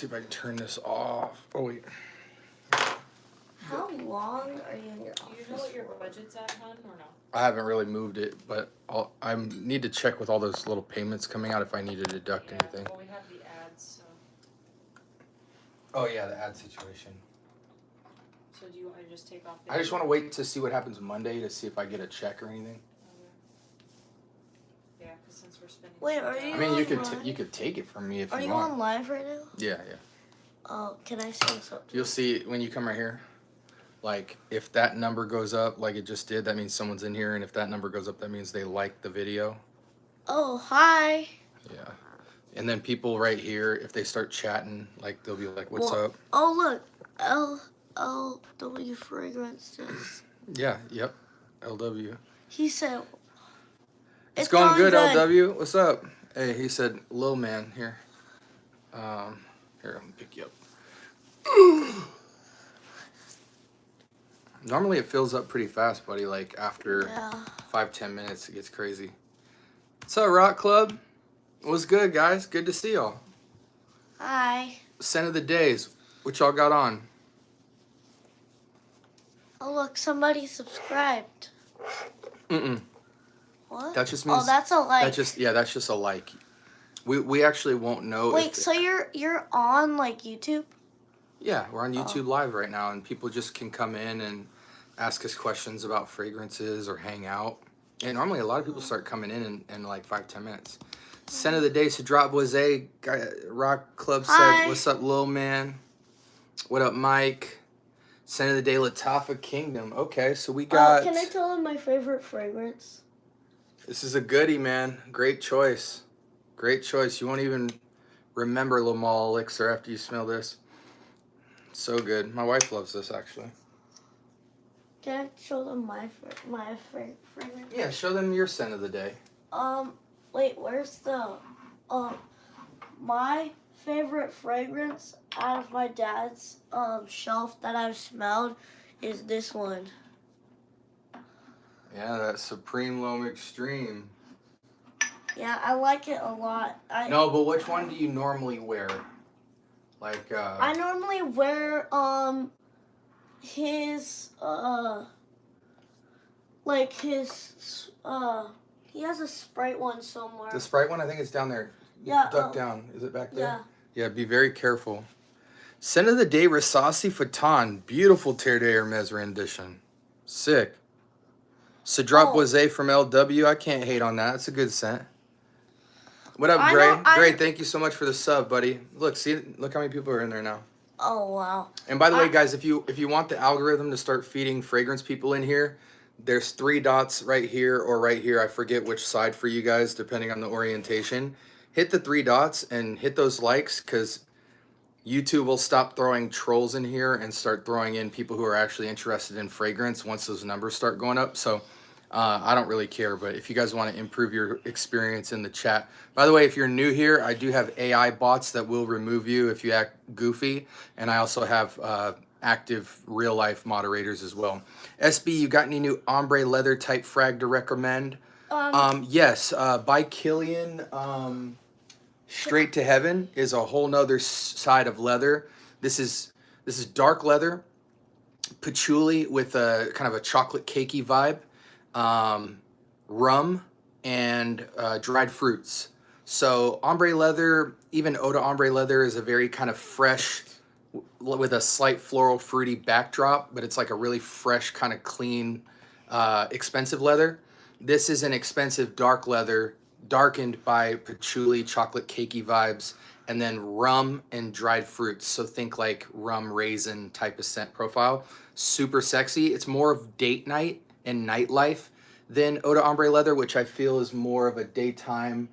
see if I can turn this off. Oh wait. How long are you in your office? Do you know what your budget's at, hon, or no? I haven't really moved it, but I need to check with all those little payments coming out if I need to deduct anything. Well, we have the ads, so. Oh yeah, the ad situation. So do you want to just take off the I just want to wait to see what happens Monday to see if I get a check or anything. Yeah, because since we're spending. Wait, are you? I mean, on you could take it from me if Are you you want. on live right now? Yeah, yeah. Oh, can I say something? You'll see when you come right here. Like, if that number goes up, like it just did, that means someone's in here. And if that number goes up, that means they like the video. Oh, hi. Yeah. And then people right here, if they start chatting, like, they'll be like, what's up? Oh, look. LW Fragrances. Yeah, yep. LW. He said... It's going good, LW. What's up? Hey, he said, Lil Man, here. Here, I'm gonna pick you up. Normally it fills up pretty fast, buddy. Like after 5-10 minutes, it gets crazy. What's up, Rock Club? What's good, guys? Good to see y'all. Hi. Scent of the days. What y'all got on? Oh, look. Somebody subscribed. Mm-mm. What? That just means... Oh, that's a like. That's just a like. We actually won't know. Wait, so you're on, like, YouTube? Yeah, we're on YouTube Live right now, and people just can come in and ask us questions about fragrances or hang out. And normally a lot of people start coming in like 5-10 minutes. Scent of the day, Sadrat Boise, Rock Club said, what's up, Lil Man? What up, Mike? Scent of the day, Latafa Kingdom. Okay, so we got... Can I tell them my favorite fragrance? This is a goodie, man. Great choice. Great choice. You won't even remember Lamal Elixir after you smell this. So good. My wife loves this, actually. Can I show them my fragrance? Yeah, show them your scent of the day. Wait, where's the, my favorite fragrance out of my dad's, shelf that I've smelled is this one. Yeah, that Supreme Loam Extreme. Yeah, I like it a lot. No, but which one do you normally wear? Like, I normally wear, his, like his, he has a Sprite one somewhere. the Sprite one, I think it's down there. Yeah. Duck down. Is it back there? Yeah. Yeah, be very careful. Scent of the day, Rasasi Fatan. Beautiful Terre de Hermes rendition. Sick. Sadrat Boise from LW. I can't hate on that. That's a good scent. What up, Gray? Gray, thank you so much for the sub, buddy. Look how many people are in there now. Oh, wow. And by the way, guys, if you want the algorithm to start feeding fragrance people in here, there's 3 dots right here or right here. I forget which side for you guys, depending on the orientation. Hit the 3 dots and hit those likes, because YouTube will stop throwing trolls in here and start throwing in people who are actually interested in fragrance once those numbers start going up. So I don't really care, but if you guys want to improve your experience in the chat. By the way, if you're new here, I do have AI bots that will remove you if you act goofy, and I also have active real-life moderators as well. SB, you got any new ombre leather type frag to recommend? Yes, by Killian, Straight to Heaven is a whole nother side of leather. This is dark leather, patchouli with a kind of a chocolate cakey vibe. Rum and dried fruits. So ombre leather, even Eau de Ombre leather, is a very kind of fresh, with a slight floral fruity backdrop, but it's like a really fresh, kind of clean, expensive leather. This is an expensive dark leather, darkened by patchouli, chocolate cakey vibes, and then rum and dried fruits. So think like rum raisin type of scent profile. Super sexy. It's more of date night and nightlife than Eau de Ombre leather, which I feel is more of a daytime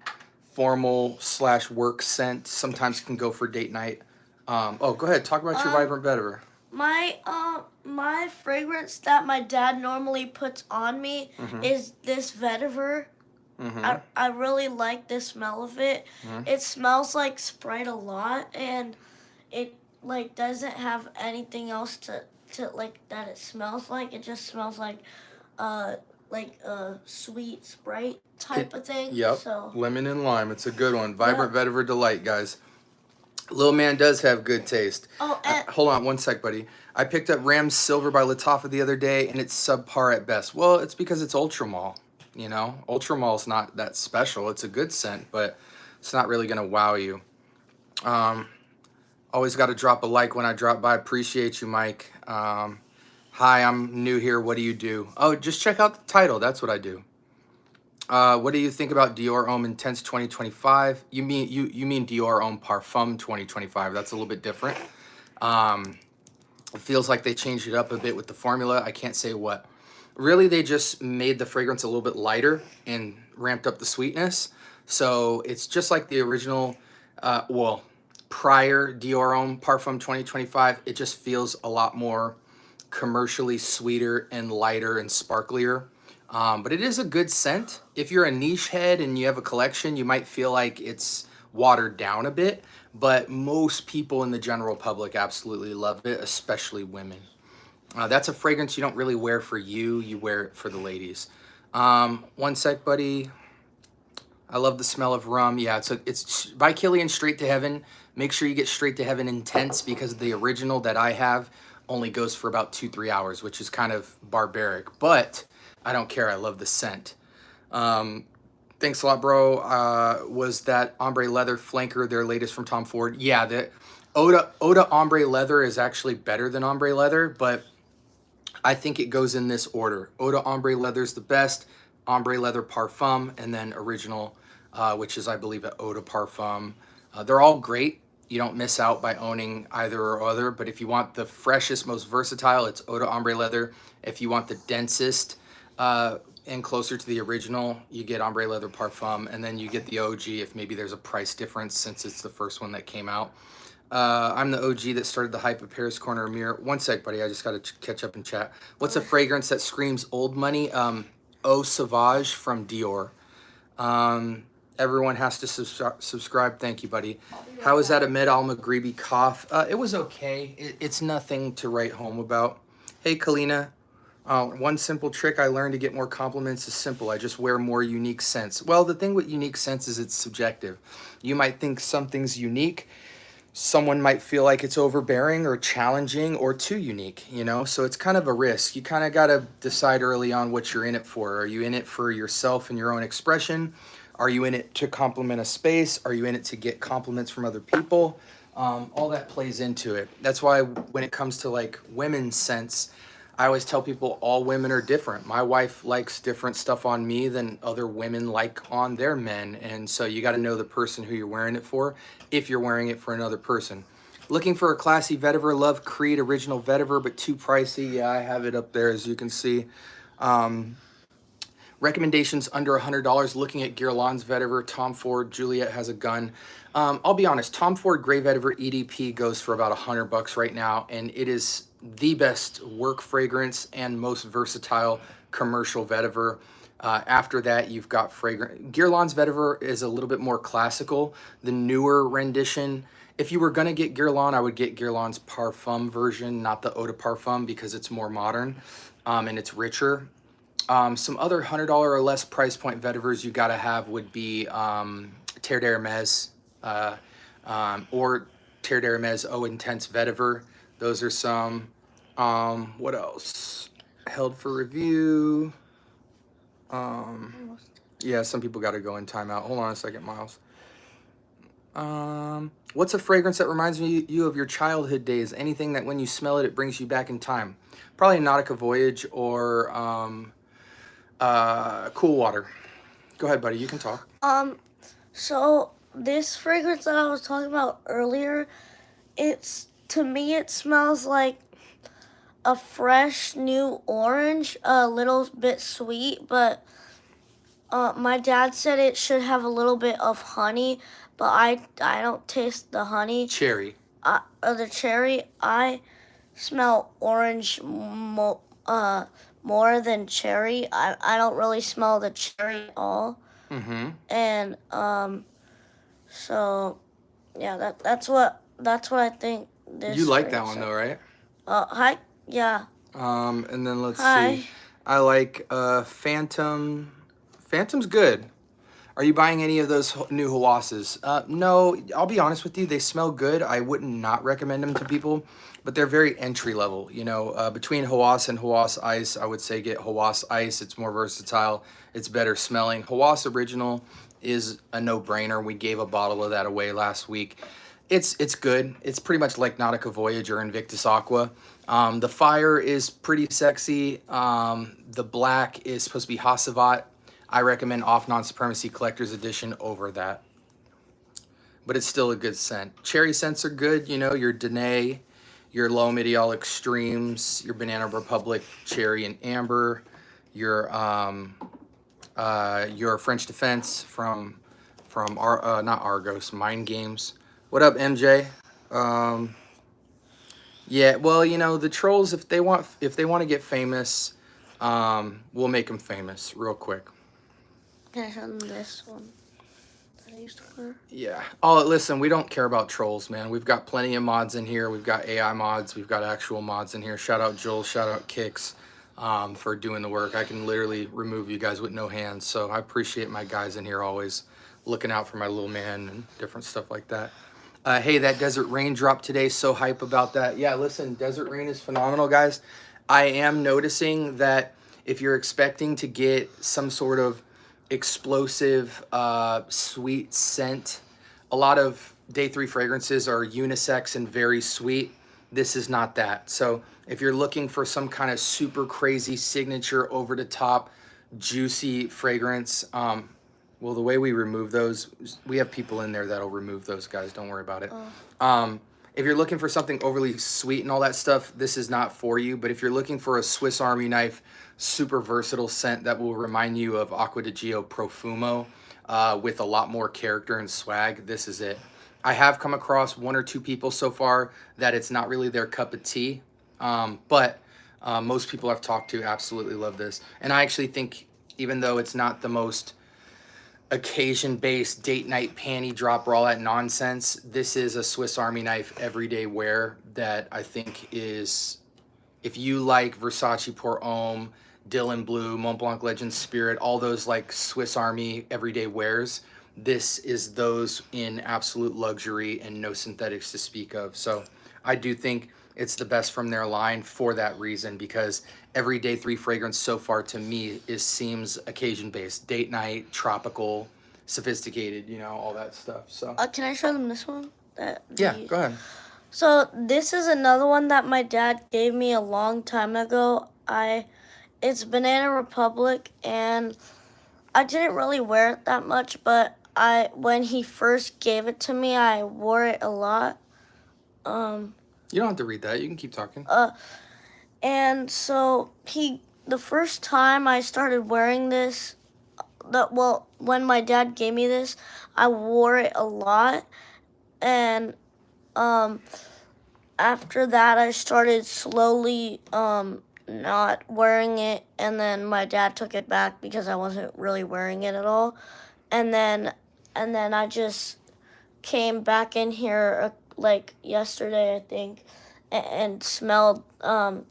formal / work scent. Sometimes can go for date night. Go ahead, talk about your Vibrant Vetiver. My fragrance that my dad normally puts on me is this vetiver. I really like the smell of it. It smells like Sprite a lot, and it like doesn't have anything else to like that it smells like. It just smells like a sweet Sprite type of thing. Yep. So. Lemon and lime. It's a good one. Vibrant Vetiver Delight, guys. Lil Man does have good taste. Oh, and Hold on one sec, buddy. I picked up Ram Silver by Lattafa the other day, and it's subpar at best. Well, it's because it's Ultramall. You know, Ultramall's not that special. It's a good scent, but it's not really gonna wow you. Always got to drop a like when I drop by. Appreciate you, Mike. Hi, I'm new here. What do you do? Oh, just check out the title. That's what I do. What do you think about Dior Homme Intense 2025? You mean Dior Homme Parfum 2025? That's a little bit different. It feels like they changed it up a bit with the formula. I can't say what. Really, they just made the fragrance a little bit lighter and ramped up the sweetness. So it's just like the original, prior Dior Homme Parfum 2025. It just feels a lot more commercially sweeter and lighter and sparklier. But it is a good scent. If you're a niche head and you have a collection, you might feel like it's watered down a bit. But most people in the general public absolutely love it, especially women. That's a fragrance you don't really wear for you. You wear it for the ladies. One sec, buddy. I love the smell of rum. Yeah, it's by Killian Straight to Heaven. Make sure you get Straight to Heaven Intense because the original that I have only goes for about 2-3 hours, which is kind of barbaric. But I don't care. I love the scent. Thanks a lot, bro. Was that Ombre Leather Flanker their latest from Tom Ford? Yeah, the Oda Ombre Leather is actually better than Ombre Leather, but I think it goes in this order. Oda Ombre Leather is the best, Ombre Leather Parfum, and then Original, which is, I believe, an Eau de Parfum. They're all great. You don't miss out by owning either or other, but if you want the freshest, most versatile, it's Eau de Ombre Leather. If you want the densest and closer to the original, you get Ombre Leather Parfum, and then you get the OG if maybe there's a price difference since it's the first one that came out. I'm the OG that started the hype of Paris Corner Mirror. One sec, buddy. I just got to catch up and chat. What's a fragrance that screams old money? Eau Sauvage from Dior. Everyone has to subscribe. Thank you, buddy. How is that Ahmed Al-Maghribi cough? It was okay. It's nothing to write home about. Hey, Kalina. One simple trick I learned to get more compliments is simple. I just wear more unique scents. Well, the thing with unique scents is it's subjective. You might think something's unique. Someone might feel like it's overbearing or challenging or too unique, you know? So it's kind of a risk. You kind of got to decide early on what you're in it for. Are you in it for yourself and your own expression? Are you in it to compliment a space? Are you in it to get compliments from other people? All that plays into it. That's why when it comes to like women's scents, I always tell people all women are different. My wife likes different stuff on me than other women like on their men. And so you got to know the person who you're wearing it for if you're wearing it for another person. Looking for a classy vetiver. Love Creed Original Vetiver, but too pricey. Yeah, I have it up there as you can see. Recommendations under $100. Looking at Guerlain's vetiver, Tom Ford, Juliet Has a Gun. I'll be honest, Tom Ford Gray Vetiver EDP goes for about $100 right now, and it is the best work fragrance and most versatile commercial vetiver. After that, you've got fragrance. Guerlain's vetiver is a little bit more classical. The newer rendition, if you were going to get Guerlain, I would get Guerlain's Parfum version, not the Eau de Parfum, because it's more modern and it's richer. Some other $100 or less price point vetivers you got to have would be Terre d'Hermès or Terre d'Hermès Eau Intense Vetiver. Those are some. What else? Held for review. Yeah, some people got to go in timeout. Hold on a second, Miles. What's a fragrance that reminds you of your childhood days? Anything that when you smell it, it brings you back in time? Probably Nautica Voyage or Cool Water. Go ahead, buddy. You can talk. So this fragrance that I was talking about earlier, to me it smells like a fresh new orange, a little bit sweet, but my dad said it should have a little bit of honey, but I don't taste the honey. Cherry. Or the cherry. I smell orange more than cherry. I don't really smell the cherry at all. Mm-hmm. And so yeah, that's what I think this. You like that one though, right? Hi. Yeah. And then let's Hi. see. I like Phantom. Phantom's good. Are you buying any of those new Hawasses? No, I'll be honest with you. They smell good. I wouldn't not recommend them to people, but they're very entry level. You know, between Hawas and Hawas Ice, I would say get Hawas Ice. It's more versatile. It's better smelling. Hawas Original is a no-brainer. We gave a bottle of that away last week. It's good. It's pretty much like Nautica Voyage or Invictus Aqua. The fire is pretty sexy. The black is supposed to be Hasavat. I recommend Off Non-Supremacy Collector's Edition over that. But it's still a good scent. Cherry scents are good. You know, your Danae, your Low Medial Extremes, your Banana Republic Cherry and Amber, your French Defense from not Argos, Mind Games. What up, MJ? Yeah, well, you know, the trolls, if they want to get famous, we'll make them famous real quick. Can I show them this one that I used to wear? Yeah. Oh, listen, we don't care about trolls, man. We've got plenty of mods in here. We've got AI mods. We've got actual mods in here. Shout out Joel. Shout out Kix for doing the work. I can literally remove you guys with no hands. So I appreciate my guys in here always looking out for my little man and different stuff like that. Hey, that Desert Rain drop today. So hype about that. Yeah, listen, Desert Rain is phenomenal, guys. I am noticing that if you're expecting to get some sort of explosive, sweet scent, a lot of day 3 fragrances are unisex and very sweet. This is not that. So if you're looking for some kind of super crazy signature, over the top, juicy fragrance, well, the way we remove those, we have people in there that'll remove those, guys. Don't worry about it. If you're looking for something overly sweet and all that stuff, this is not for you. But if you're looking for a Swiss Army knife, super versatile scent that will remind you of Acqua di Gio Profumo with a lot more character and swag, this is it. I have come across 1 or 2 people so far that it's not really their cup of tea. But most people I've talked to absolutely love this. And I actually think, even though it's not the most occasion-based date night panty dropper, all that nonsense, this is a Swiss Army knife everyday wear that I think is, if you like Versace Pour Homme, Dylan Blue, Mont Blanc Legend Spirit, all those like Swiss Army everyday wears, this is those in absolute luxury and no synthetics to speak of. So I do think it's the best from their line for that reason, because every day 3 fragrance so far to me seems occasion-based, date night, tropical, sophisticated, you know, all that stuff. So Can I show them this one? yeah, go ahead. So this is another one that my dad gave me a long time ago. It's Banana Republic, and I didn't really wear it that much, but when he first gave it to me, I wore it a lot. You don't have to read that. You can keep talking. And so the first time I started wearing this, when my dad gave me this, I wore it a lot, and after that I started slowly not wearing it, and then my dad took it back because I wasn't really wearing it at all, and then I just came back in here like yesterday, I think, and smelled the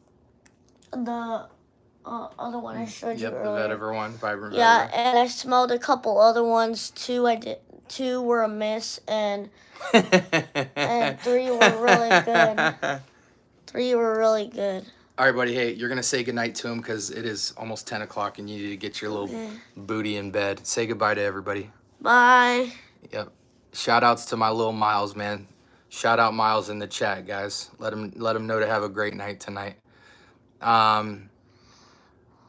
other one I showed you earlier. Yep, the Vetiver one, Vibrant Yeah, Vetiver. and I smelled a couple other ones too. 2 were a miss, and 3 were really good. 3 were really good. All right, buddy. Hey, you're going to say goodnight to him because it is almost 10 o'clock and you need to get your little booty in bed. Say goodbye to everybody. Bye. Yep. Shout outs to my little Miles, man. Shout out Miles in the chat, guys. Let him know to have a great night tonight.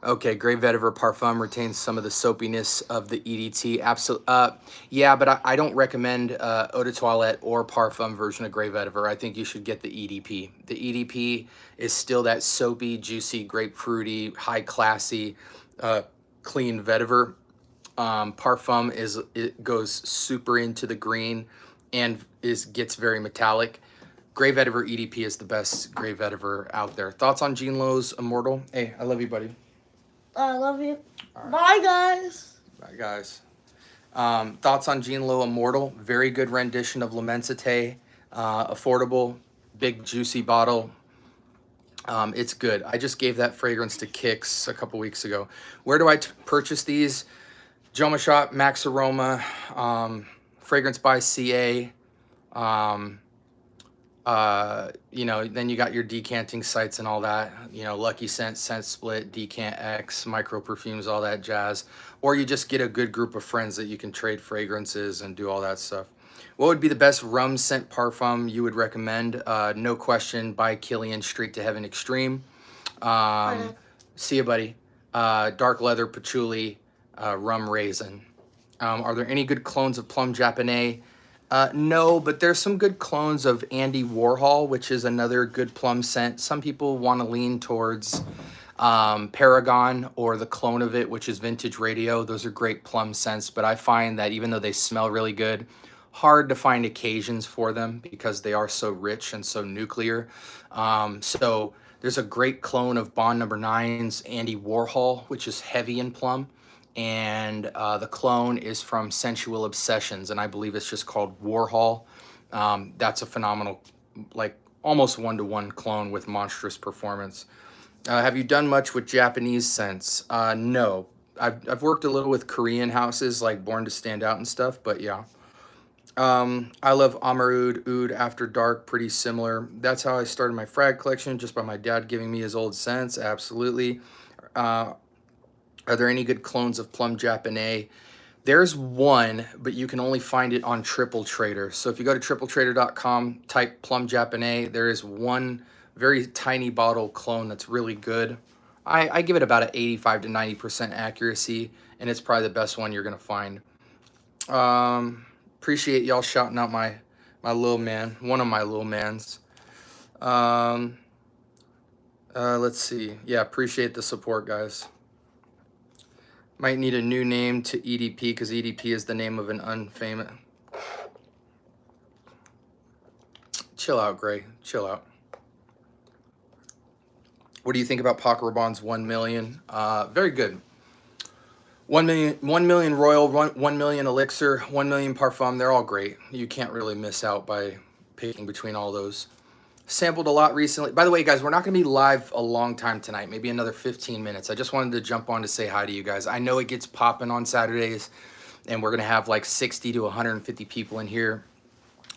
Okay, Grey Vetiver Parfum retains some of the soapiness of the EDT. Yeah, but I don't recommend Eau de Toilette or Parfum version of Grey Vetiver. I think you should get the EDP. The EDP is still that soapy, juicy, grapefruity, high classy, clean vetiver. Parfum it goes super into the green and gets very metallic. Grey Vetiver EDP is the best Grey Vetiver out there. Thoughts on Jean Lowe's Immortal? Hey, I love you, buddy. I love you. Right. Bye, guys. Bye, guys. Thoughts on Jean Lowe Immortal? Very good rendition of L'Immensité. Affordable, big, juicy bottle. It's good. I just gave that fragrance to Kix a couple weeks ago. Where do I purchase these? Joma Shop, Max Aroma, Fragrance by CA. You know, then you got your decanting sites and all that, you know, Lucky Scent, Scent Split, Decant X, Micro Perfumes, all that jazz. Or you just get a good group of friends that you can trade fragrances and do all that stuff. What would be the best rum scent parfum you would recommend? No question, by Killian, Straight to Heaven Extreme. See you, buddy. Dark Leather, Patchouli, Rum Raisin. Are there any good clones of Plum Japonais? No, but there's some good clones of Andy Warhol, which is another good plum scent. Some people want to lean towards Paragon or the clone of it, which is Vintage Radio. Those are great plum scents, but I find that even though they smell really good, hard to find occasions for them because they are so rich and so nuclear. So there's a great clone of Bond Number 9's Andy Warhol, which is heavy in plum. And the clone is from Sensual Obsessions, and I believe it's just called Warhol. That's a phenomenal, like almost one-to-one clone with monstrous performance. Have you done much with Japanese scents? No. I've worked a little with Korean houses like Born to Stand Out and stuff, but yeah. I love Amarud, Oud, After Dark, pretty similar. That's how I started my frag collection, just by my dad giving me his old scents, absolutely. Are there any good clones of Plum Japonais? There's one, but you can only find it on Triple Trader. So if you go to tripletrader.com, type Plum Japonais, there is one very tiny bottle clone that's really good. I give it about an 85 to 90% accuracy, and it's probably the best one you're going to find. Appreciate y'all shouting out my little man, one of my little mans. Let's see. Yeah, appreciate the support, guys. Might need a new name to EDP because EDP is the name of an unfamous. Chill out, Gray. Chill out. What do you think about Paco Rabanne's 1 million? Very good. 1 million Royal, 1 million Elixir, 1 million Parfum. They're all great. You can't really miss out by picking between all those. Sampled a lot recently. By the way, guys, we're not going to be live a long time tonight, maybe another 15 minutes. I just wanted to jump on to say hi to you guys. I know it gets popping on Saturdays, and we're going to have like 60 to 150 people in here.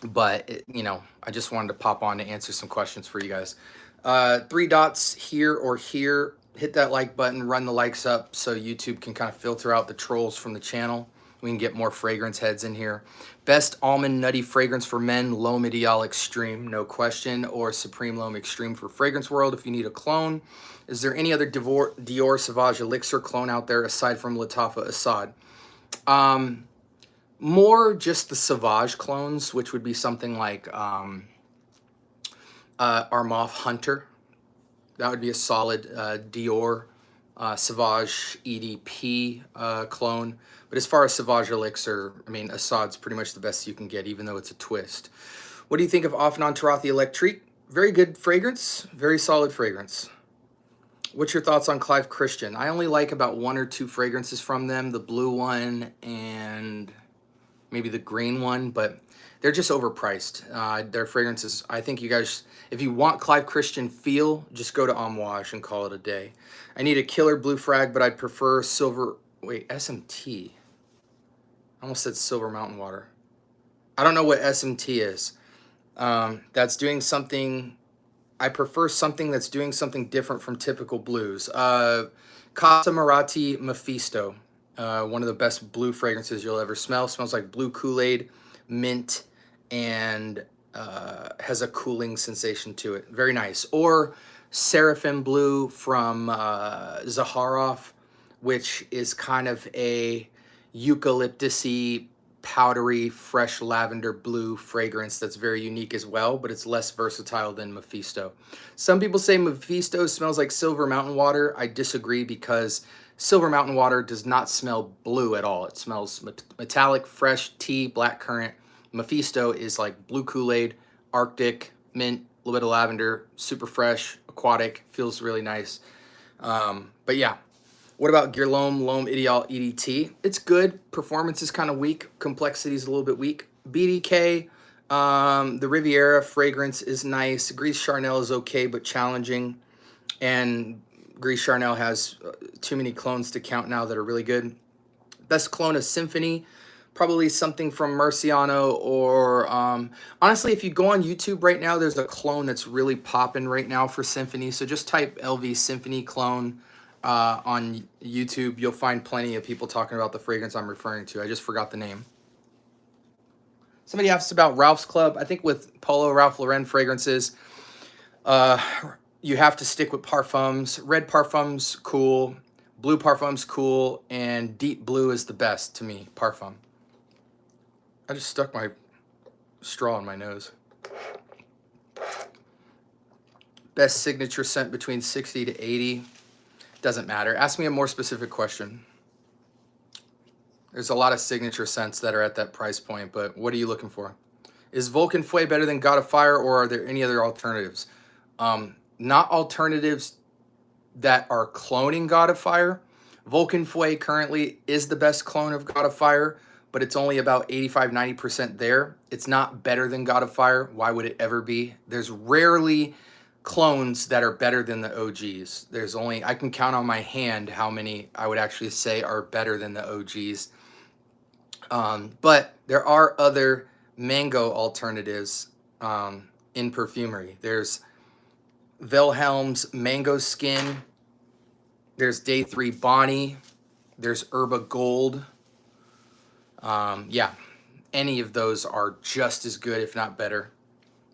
But, you know, I just wanted to pop on to answer some questions for you guys. 3 dots here or here. Hit that like button, run the likes up so YouTube can kind of filter out the trolls from the channel. We can get more fragrance heads in here. Best almond nutty fragrance for men, L'Homme Ideal Extreme, no question, or Supreme L'Homme Extreme for Fragrance World if you need a clone. Is there any other Dior Sauvage Elixir clone out there aside from Lattafa Assad? More just the Sauvage clones, which would be something like Armaf Hunter. That would be a solid Dior Sauvage EDP clone. But as far as Sauvage Elixir, I mean, Assad's pretty much the best you can get, even though it's a twist. What do you think of Off and On Tarothi Electrique? Very good fragrance, very solid fragrance. What's your thoughts on Clive Christian? I only like about 1 or 2 fragrances from them, the blue one and maybe the green one, but they're just overpriced. Their fragrances, I think you guys, if you want Clive Christian feel, just go to Amouage and call it a day. I need a killer blue frag, but I'd prefer silver, wait, SMT. I almost said Silver Mountain Water. I don't know what SMT is. That's doing something, I prefer something that's doing something different from typical blues. Casa Marathi Mephisto. One of the best blue fragrances you'll ever smell. Smells like blue Kool-Aid, mint, and has a cooling sensation to it. Very nice. Or Seraphim Blue from Zaharoff, which is kind of a eucalyptus-y, powdery, fresh lavender blue fragrance that's very unique as well, but it's less versatile than Mephisto. Some people say Mephisto smells like Silver Mountain Water. I disagree because Silver Mountain Water does not smell blue at all. It smells metallic, fresh tea, blackcurrant. Mephisto is like blue Kool-Aid, Arctic, mint, a little bit of lavender, super fresh, aquatic, feels really nice. But yeah, what about Guerlain L'Homme Ideal EDT? It's good. Performance is kind of weak. Complexity is a little bit weak. BDK, the Riviera fragrance is nice. Grise Charnel is okay, but challenging. And Grise Charnel has too many clones to count now that are really good. Best clone of Symphony, probably something from Murciano, or honestly, if you go on YouTube right now, there's a clone that's really popping right now for Symphony. So just type LV Symphony clone on YouTube. You'll find plenty of people talking about the fragrance I'm referring to. I just forgot the name. Somebody asked about Ralph's Club. I think with Polo Ralph Lauren fragrances, you have to stick with parfums. Red parfums, cool. Blue parfums, cool. And deep blue is the best to me, parfum. I just stuck my straw in my nose. Best signature scent between 60 to 80. Doesn't matter. Ask me a more specific question. There's a lot of signature scents that are at that price point, but what are you looking for? Is Vulcan Fue better than God of Fire, or are there any other alternatives? Not alternatives that are cloning God of Fire. Vulcan Fue currently is the best clone of God of Fire, but it's only about 85-90% there. It's not better than God of Fire. Why would it ever be? There's rarely clones that are better than the OGs. There's only, I can count on my hand how many I would actually say are better than the OGs. But there are other mango alternatives in perfumery. There's Wilhelm's Mango Skin. There's Day 3 Bonnie. There's Herba Gold. Yeah, any of those are just as good, if not better.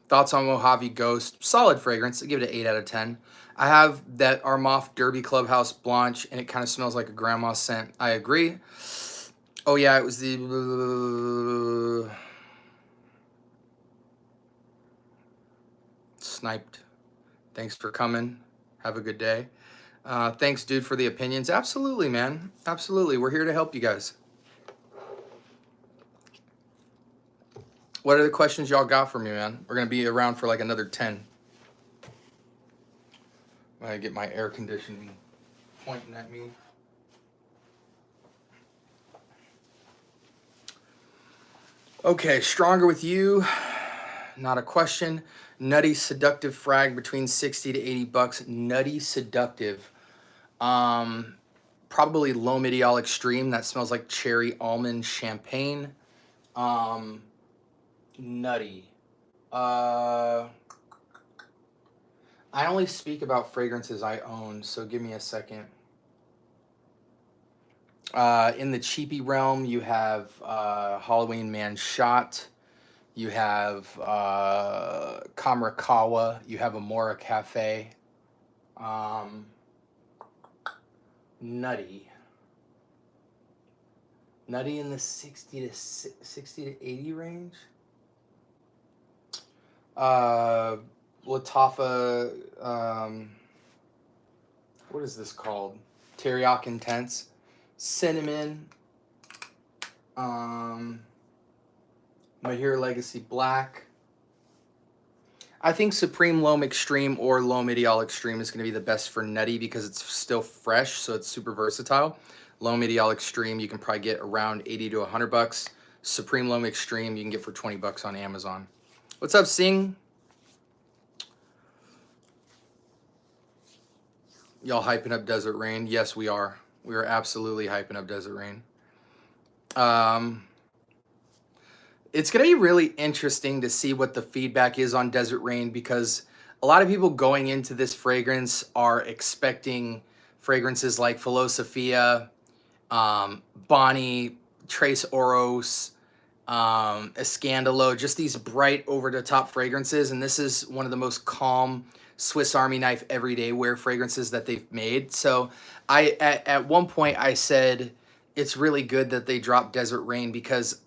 Thoughts on Mojave Ghost? Solid fragrance. I give it an 8 out of 10. I have that Armaf Derby Clubhouse Blanche, and it kind of smells like a grandma scent. I agree. Oh, yeah, it was the... Sniped. Thanks for coming. Have a good day. Thanks, dude, for the opinions. Absolutely, man. Absolutely. We're here to help you guys. What are the questions y'all got for me, man? We're going to be around for like another 10. I'm going to get my air conditioning pointing at me. Okay, Stronger With You. Not a question. Nutty Seductive Frag between 60 to 80 bucks. Nutty Seductive. Probably Low Medial Extreme. That smells like cherry almond champagne. Nutty. I only speak about fragrances I own, so give me a second. In the cheapy realm, you have Halloween Man Shot. You have Kamarakawa. You have Amora Cafe. Nutty. Nutty in the 60 to 80 range. Latafa, what is this called? Teriyaki Intense. Cinnamon. Mahir Legacy Black. I think Supreme Loam Extreme or Low Medial Extreme is going to be the best for Nutty because it's still fresh, so it's super versatile. Low Medial Extreme you can probably get around 80 to 100 bucks. Supreme Loam Extreme you can get for 20 bucks on Amazon. What's up, Sing? Y'all hyping up Desert Rain? Yes, we are. We are absolutely hyping up Desert Rain. It's going to be really interesting to see what the feedback is on Desert Rain because a lot of people going into this fragrance are expecting fragrances like Philosophia, Bonnie, Trace Oros, Escandalo, just these bright over-the-top fragrances. And this is one of the most calm Swiss Army knife everyday wear fragrances that they've made. So at one point I said it's really good that they dropped Desert Rain because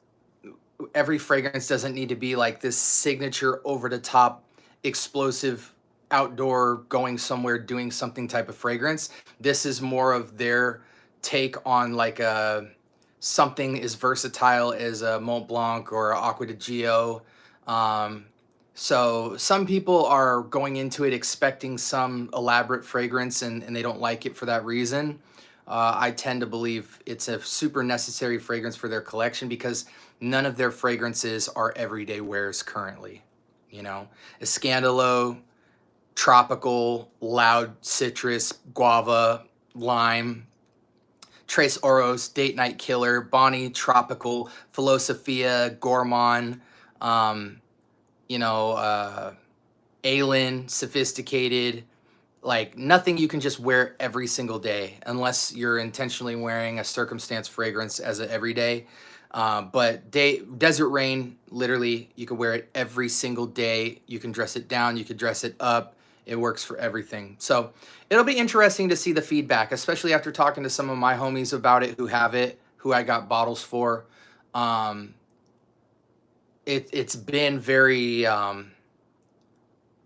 every fragrance doesn't need to be like this signature over-the-top explosive outdoor going somewhere doing something type of fragrance. This is more of their take on like something as versatile as a Mont Blanc or Acqua di Gio. So some people are going into it expecting some elaborate fragrance and they don't like it for that reason. I tend to believe it's a super necessary fragrance for their collection because none of their fragrances are everyday wears currently. You know, Escandalo, tropical, loud citrus, guava, lime, Trace Oros, Date Night Killer, Bonnie, Tropical, Philosophia, Gourmand, you know, Aylin, Sophisticated, like nothing you can just wear every single day unless you're intentionally wearing a circumstance fragrance as an everyday. But Desert Rain, literally, you can wear it every single day. You can dress it down, you can dress it up. It works for everything. So it'll be interesting to see the feedback, especially after talking to some of my homies about it who have it, who I got bottles for. It's been very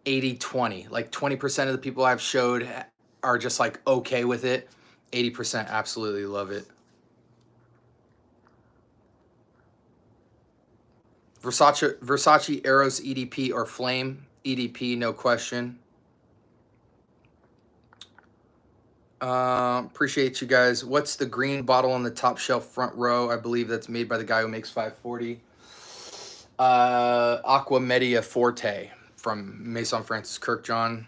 80-20. Like 20% of the people I've showed are just like okay with it. 80% absolutely love it. Versace Eros EDP or Flame EDP, no question. Appreciate you guys. What's the green bottle on the top shelf front row? I believe that's made by the guy who makes 540. Aqua Media Forte from Maison Francis Kirkjohn.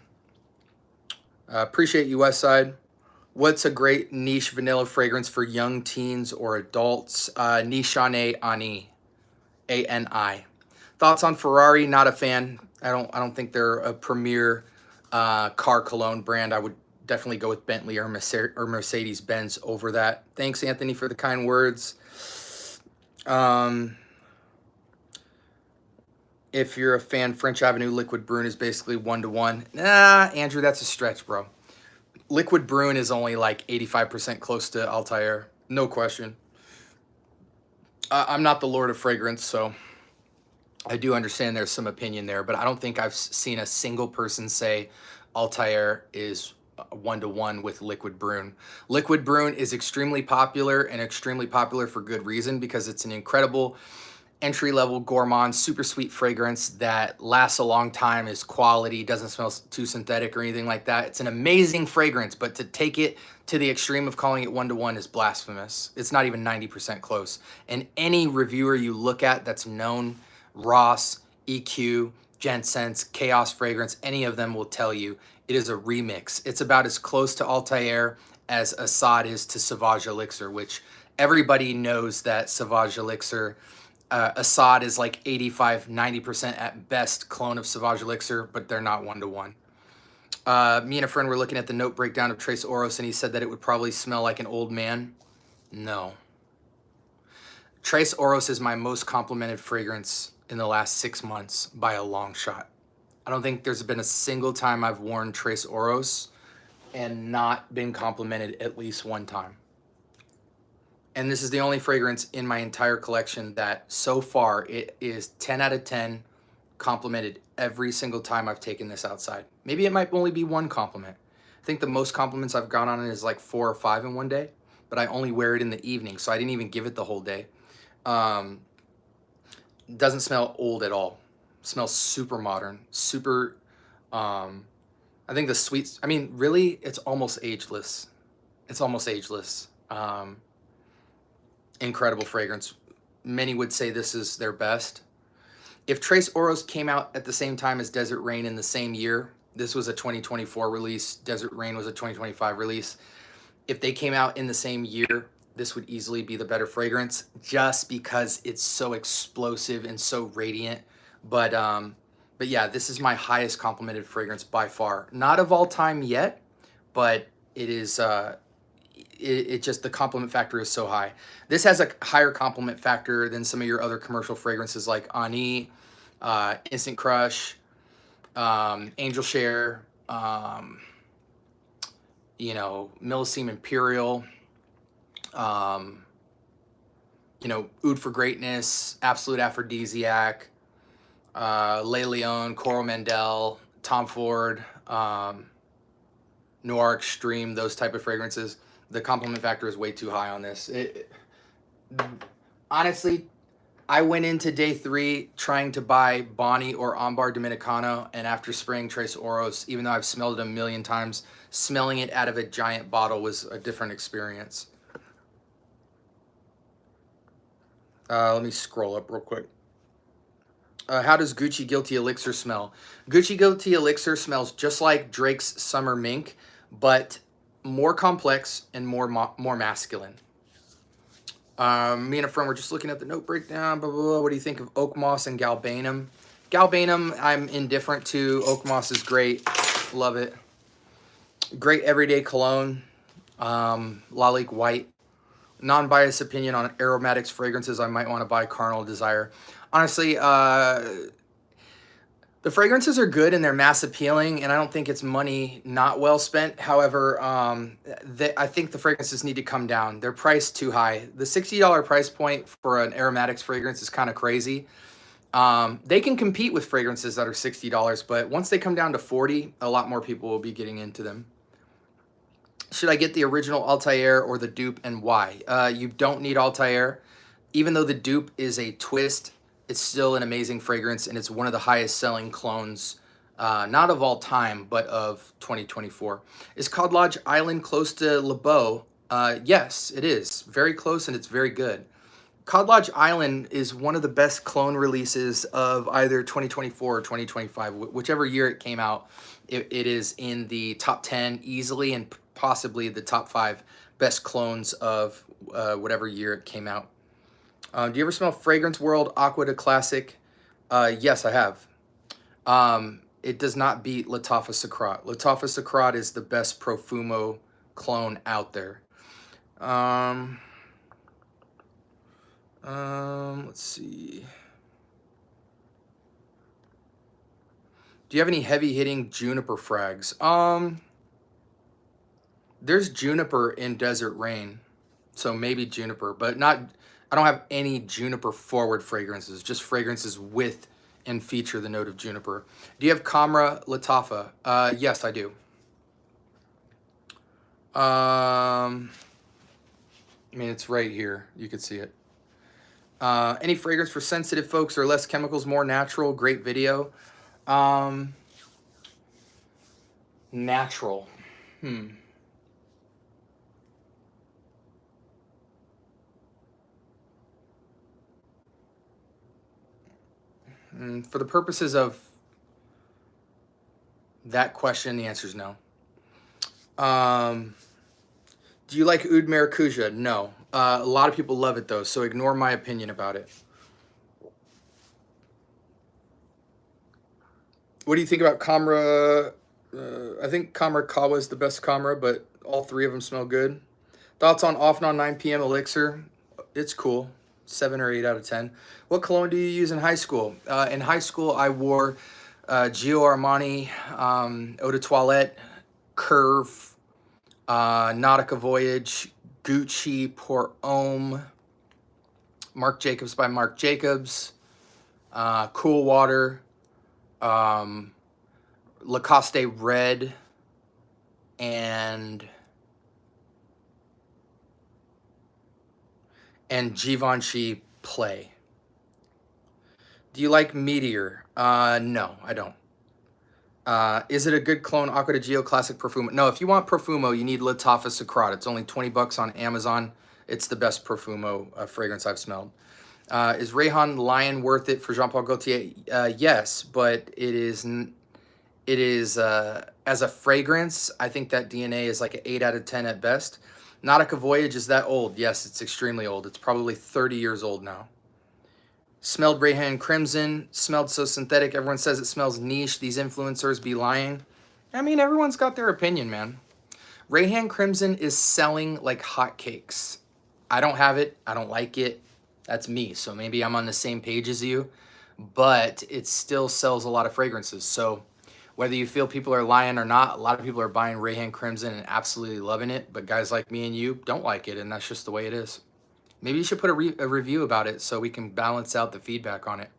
Appreciate you, Westside. What's a great niche vanilla fragrance for young teens or adults? Nishane Ani, A-N-I. Thoughts on Ferrari? Not a fan. I don't think they're a premier car cologne brand. I would definitely go with Bentley or Mercedes-Benz over that. Thanks, Anthony, for the kind words. If you're a fan, French Avenue Liquid Brune is basically 1-to-1. Nah, Andrew, that's a stretch, bro. Liquid Brune is only like 85% close to Altair. No question. I'm not the Lord of Fragrance, so I do understand there's some opinion there, but I don't think I've seen a single person say Altair is 1-to-1 with Liquid Brune. Liquid Brune is extremely popular and extremely popular for good reason because it's an incredible entry-level gourmand, super sweet fragrance that lasts a long time, is quality, doesn't smell too synthetic or anything like that. It's an amazing fragrance, but to take it to the extreme of calling it 1-to-1 is blasphemous. It's not even 90% close. And any reviewer you look at that's known, Ross, EQ, Jensen's, Chaos Fragrance, any of them will tell you it is a remix. It's about as close to Altair as Assad is to Sauvage Elixir, which everybody knows that Sauvage Elixir, Assad is like 85-90% at best clone of Sauvage Elixir, but they're not 1-to-1. Me and a friend were looking at the note breakdown of Trace Oros, and he said that it would probably smell like an old man. No. Trace Oros is my most complimented fragrance in the last 6 months by a long shot. I don't think there's been a single time I've worn Trace Oros and not been complimented at least one time. And this is the only fragrance in my entire collection that so far it is 10 out of 10 complimented every single time I've taken this outside. Maybe it might only be one compliment. I think the most compliments I've got on it is like 4 or 5 in one day, but I only wear it in the evening, so I didn't even give it the whole day. Doesn't smell old at all. Smells super modern, super, I think the sweets, I mean, really, it's almost ageless. It's almost ageless. Incredible fragrance. Many would say this is their best. If Trace Oros came out at the same time as Desert Rain in the same year, this was a 2024 release, Desert Rain was a 2025 release. If they came out in the same year, this would easily be the better fragrance just because it's so explosive and so radiant. But yeah, this is my highest complimented fragrance by far. Not of all time yet, but it is, it just, the compliment factor is so high. This has a higher compliment factor than some of your other commercial fragrances like Ani, Instant Crush, Angel Share, you know, Millesime Imperial, you know, Oud for Greatness, Absolute Aphrodisiac, Le Leon, Coral Mandel, Tom Ford, Noir Extreme, those type of fragrances. The compliment factor is way too high on this. Honestly, I went into day 3 trying to buy Bonnie or Ambar Dominicano, and after spraying Trace Oros, even though I've smelled it a million times, smelling it out of a giant bottle was a different experience. Let me scroll up real quick. How does Gucci Guilty Elixir smell? Gucci Guilty Elixir smells just like Drake's Summer Mink, but more complex and more masculine. Me and a friend were just looking at the note breakdown. Blah, blah, blah. What do you think of oak moss and galbanum? Galbanum, I'm indifferent to. Oak moss is great. Love it. Great everyday cologne. Lalique White. Non-biased opinion on aromatics, fragrances I might want to buy. Carnal Desire. Honestly, the fragrances are good and they're mass appealing, and I don't think it's money not well spent. However, I think the fragrances need to come down. They're priced too high. The $60 price point for an aromatics fragrance is kind of crazy. They can compete with fragrances that are $60, but once they come down to $40, a lot more people will be getting into them. Should I get the original Altair or the dupe, and why? You don't need Altair. Even though the dupe is a twist, it's still an amazing fragrance, and it's one of the highest selling clones, not of all time, but of 2024. Is Cod Lodge Island close to Le Beau? Yes, it is. Very close, and it's very good. Cod Lodge Island is one of the best clone releases of either 2024 or 2025, whichever year it came out. It is in the top 10 easily, and possibly the top 5 best clones of whatever year it came out. Do you ever smell Fragrance World Aqua de Classic? Yes, I have. It does not beat Lattafa Sacrat. Lattafa Sacrat is the best Profumo clone out there. Let's see. Do you have any heavy hitting juniper frags? There's juniper in Desert Rain, so maybe juniper, but not. I don't have any juniper forward fragrances, just fragrances with and feature the note of juniper. Do you have Camera Lattafa? Yes, I do. I mean, it's right here. You could see it. Any fragrance for sensitive folks or less chemicals, more natural? Great video. Natural. For the purposes of that question, the answer is no. Do you like Oud Maracuja? No. A lot of people love it though, so ignore my opinion about it. What do you think about Camera? I think Camera Kawa is the best Camera, but all 3 of them smell good. Thoughts on Off and On 9 p.m. Elixir? It's cool. 7 or 8 out of 10. What cologne do you use in high school? In high school, I wore Gio Armani, Eau de Toilette, Curve, Nautica Voyage, Gucci, Pour Homme, Marc Jacobs by Marc Jacobs, Cool Water, Lacoste Red, and Givenchy Play. Do you like Meteor? No, I don't. Is it a good clone? Aqua de Gio Classic Profumo. No, if you want Profumo, you need Lattafa Sacrat. It's only $20 on Amazon. It's the best Profumo fragrance I've smelled. Is Rayhan Lion worth it for Jean-Paul Gaultier? Yes, but it is as a fragrance, I think that DNA is like an 8 out of 10 at best. Nautica Voyage, is that old? Yes, it's extremely old. It's probably 30 years old now. Smelled Rayhan Crimson. Smelled so synthetic. Everyone says it smells niche. These influencers be lying. I mean, everyone's got their opinion, man. Rayhan Crimson is selling like hotcakes. I don't have it. I don't like it. That's me. So maybe I'm on the same page as you. But it still sells a lot of fragrances. So whether you feel people are lying or not, a lot of people are buying Rayhan Crimson and absolutely loving it. But guys like me and you don't like it. And that's just the way it is. Maybe you should put a review about it so we can balance out the feedback on it.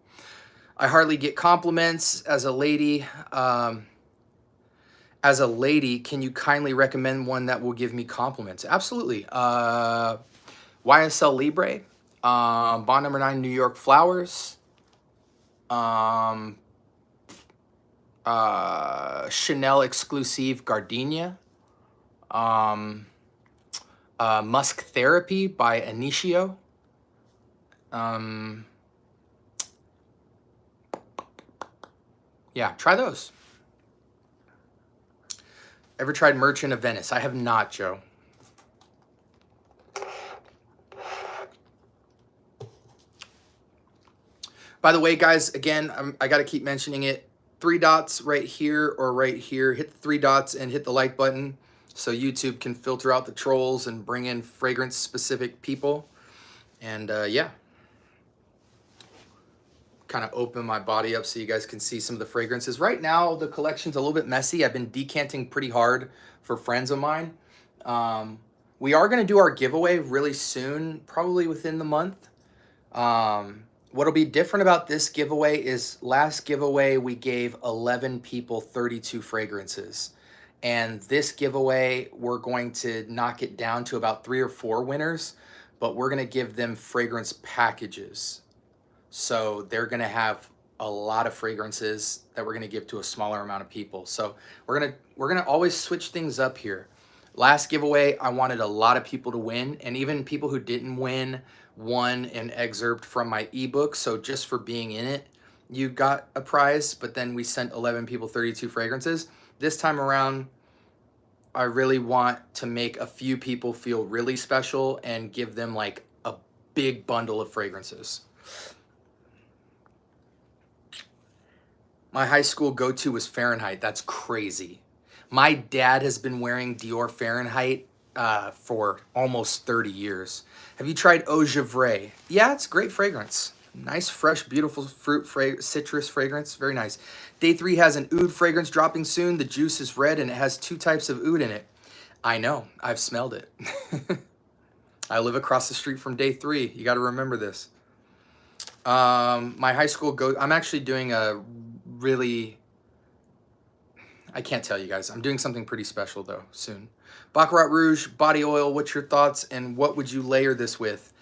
I hardly get compliments as a lady. Can you kindly recommend one that will give me compliments? Absolutely. YSL Libre, Bond Number 9 New York Flowers, Chanel Exclusive Gardenia, Musk Therapy by Initio. Yeah, try those. Ever tried Merchant of Venice? I have not, Joe. By the way, guys, again, I got to keep mentioning it. 3 dots right here or right here. Hit the 3 dots and hit the like button so YouTube can filter out the trolls and bring in fragrance-specific people. And yeah, kind of open my body up so you guys can see some of the fragrances. Right now, the collection's a little bit messy. I've been decanting pretty hard for friends of mine. We are going to do our giveaway really soon, probably within the month. What'll be different about this giveaway is last giveaway we gave 11 people 32 fragrances. And this giveaway, we're going to knock it down to about 3 or 4 winners, but we're going to give them fragrance packages. So they're going to have a lot of fragrances that we're going to give to a smaller amount of people. So we're going to always switch things up here. Last giveaway, I wanted a lot of people to win, and even people who didn't win won an excerpt from my ebook. So just for being in it, you got a prize, but then we sent 11 people 32 fragrances. This time around, I really want to make a few people feel really special and give them like a big bundle of fragrances. My high school go-to was Fahrenheit. That's crazy. My dad has been wearing Dior Fahrenheit for almost 30 years. Have you tried Eau Givre? Yeah, it's great fragrance. Nice, fresh, beautiful fruit, citrus fragrance. Very nice. Day 3 has an oud fragrance dropping soon. The juice is red and it has 2 types of oud in it. I know. I've smelled it. I live across the street from Day 3. You got to remember this. My high school I'm actually doing a really... I can't tell you guys. I'm doing something pretty special, though, soon. Baccarat Rouge, body oil, what's your thoughts, and what would you layer this with?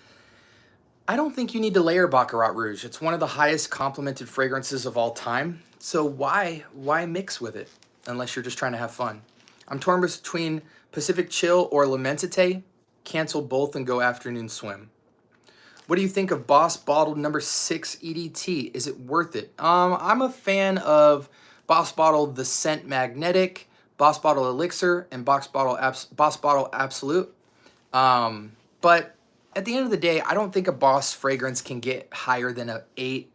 I don't think you need to layer Baccarat Rouge. It's one of the highest complimented fragrances of all time, so why mix with it, unless you're just trying to have fun? I'm torn between Pacific Chill or L'Immensité. Cancel both and go afternoon swim. What do you think of Boss Bottled number 6 EDT? Is it worth it? I'm a fan of Boss Bottle The Scent Magnetic, Boss Bottle Elixir, and Boss Bottle Absolute. But at the end of the day, I don't think a Boss fragrance can get higher than an 8.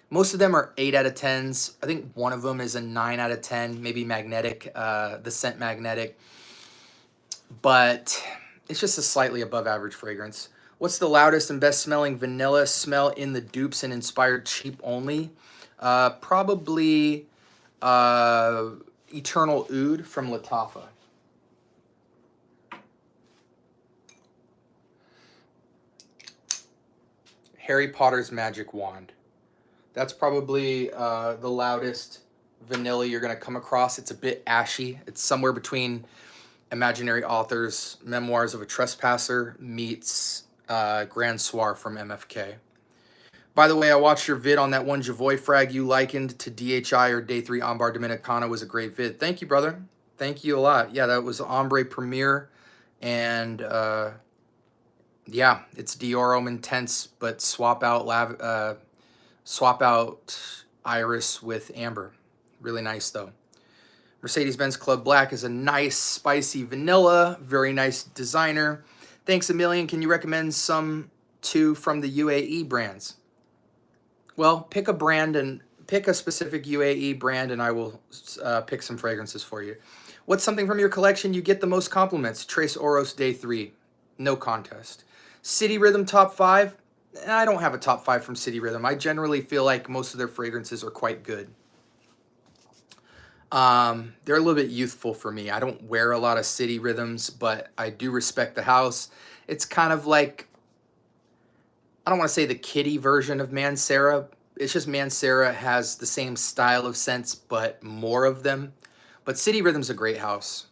Most of them are 8 out of 10s. I think one of them is a 9 out of 10, maybe Magnetic, The Scent Magnetic. But it's just a slightly above average fragrance. What's the loudest and best smelling vanilla smell in the dupes and inspired cheap only? Probably Eternal Oud from Lattafa. Harry Potter's Magic Wand. That's probably the loudest vanilla you're going to come across. It's a bit ashy. It's somewhere between Imaginary Authors, Memoirs of a Trespasser meets Grand Soir from MFK. By the way, I watched your vid on that one Javoy frag you likened to DHI or Day 3 Ambar Dominicana. Was a great vid. Thank you, brother. Thank you a lot. Yeah, that was Ombre Premier. And yeah, it's Dior Homme Intense, but swap out Iris with Amber. Really nice, though. Mercedes-Benz Club Black is a nice, spicy vanilla. Very nice designer. Thanks a million. Can you recommend some too from the UAE brands? Well, pick a brand and pick a specific UAE brand, and I will pick some fragrances for you. What's something from your collection you get the most compliments? Trace Oros Day 3. No contest. City Rhythm top 5. I don't have a top 5 from City Rhythm. I generally feel like most of their fragrances are quite good. They're a little bit youthful for me. I don't wear a lot of City Rhythms, but I do respect the house. It's kind of like, I don't want to say the kiddie version of Mancera. It's just Mancera has the same style of scents, but more of them. But City Rhythm's a great house.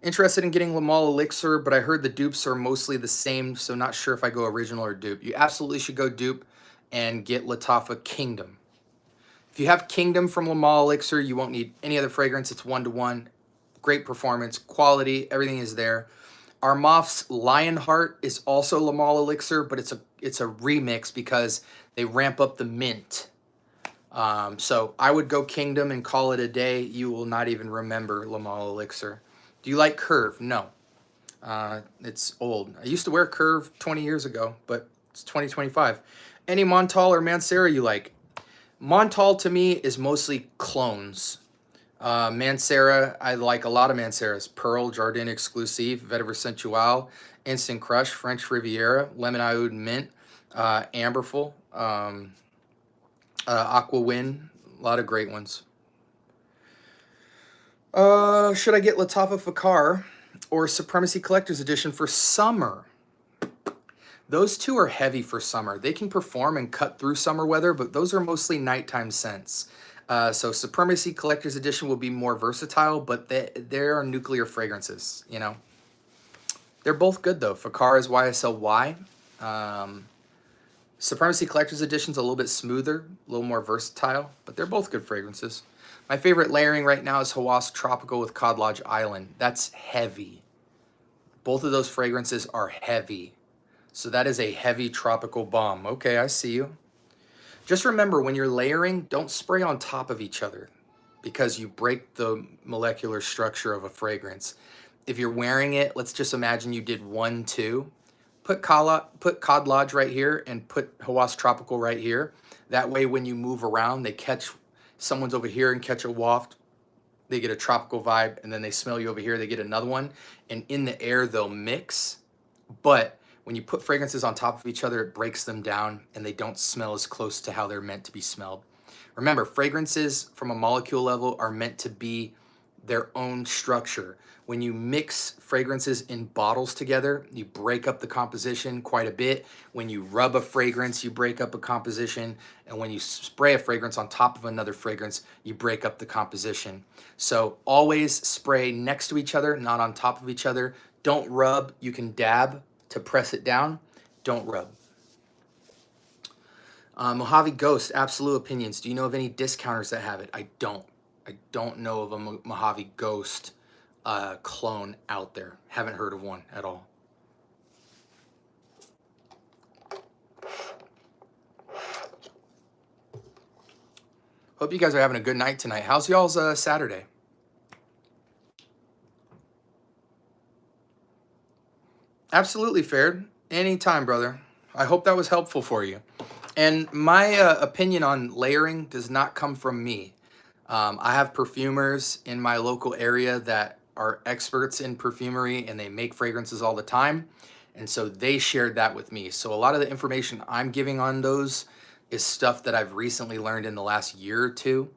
Interested in getting Lamal Elixir, but I heard the dupes are mostly the same, so not sure if I go original or dupe. You absolutely should go dupe and get Lattafa Kingdom. If you have Kingdom from Lamal Elixir, you won't need any other fragrance. It's 1-to-1. Great performance, quality, everything is there. Armaf's Lionheart is also Lamal Elixir, but it's a remix because they ramp up the mint. So I would go Kingdom and call it a day. You will not even remember Lamal Elixir. Do you like Curve? No. It's old. I used to wear Curve 20 years ago, but It's 2025. Any Montal or Mancera you like? Montal to me is mostly clones. Mancera, I like a lot of Manceras. Pearl, Jardin Exclusive, Vetiver Sensual, Instant Crush, French Riviera, Lemon Oud Mint, Amberful, Aqua Wind. A lot of great ones. Should I get Latafa Fakar or Supremacy Collector's Edition for summer? Those two are heavy for summer. They can perform and cut through summer weather, but those are mostly nighttime scents. So Supremacy Collector's Edition will be more versatile, but they are nuclear fragrances, you know. They're both good, though. Fakar is YSLY. Supremacy Collector's Edition is a little bit smoother, a little more versatile, but they're both good fragrances. My favorite layering right now is Hawass Tropical with Cod Lodge Island. That's heavy. Both of those fragrances are heavy. So that is a heavy tropical bomb. Okay, I see you. Just remember, when you're layering, don't spray on top of each other because you break the molecular structure of a fragrance. If you're wearing it, let's just imagine you did 1, 2. Put Cod Lodge right here and put Hawass Tropical right here. That way, when you move around, they catch someone's over here and catch a waft. They get a tropical vibe, and then they smell you over here. They get another one. And in the air, they'll mix. But when you put fragrances on top of each other, it breaks them down and they don't smell as close to how they're meant to be smelled. Remember, fragrances from a molecule level are meant to be their own structure. When you mix fragrances in bottles together, you break up the composition quite a bit. When you rub a fragrance, you break up a composition. And when you spray a fragrance on top of another fragrance, you break up the composition. So always spray next to each other, not on top of each other. Don't rub. You can dab to press it down. Don't rub. Mojave Ghost, absolute opinions. Do you know of any discounters that have it? I don't. I don't know of a Mojave Ghost clone out there. Haven't heard of one at all. Hope you guys are having a good night tonight. How's y'all's Saturday? Absolutely, Fared. Anytime, brother. I hope that was helpful for you. And my opinion on layering does not come from me. I have perfumers in my local area that are experts in perfumery and they make fragrances all the time. And so they shared that with me. So a lot of the information I'm giving on those is stuff that I've recently learned in the last year or two.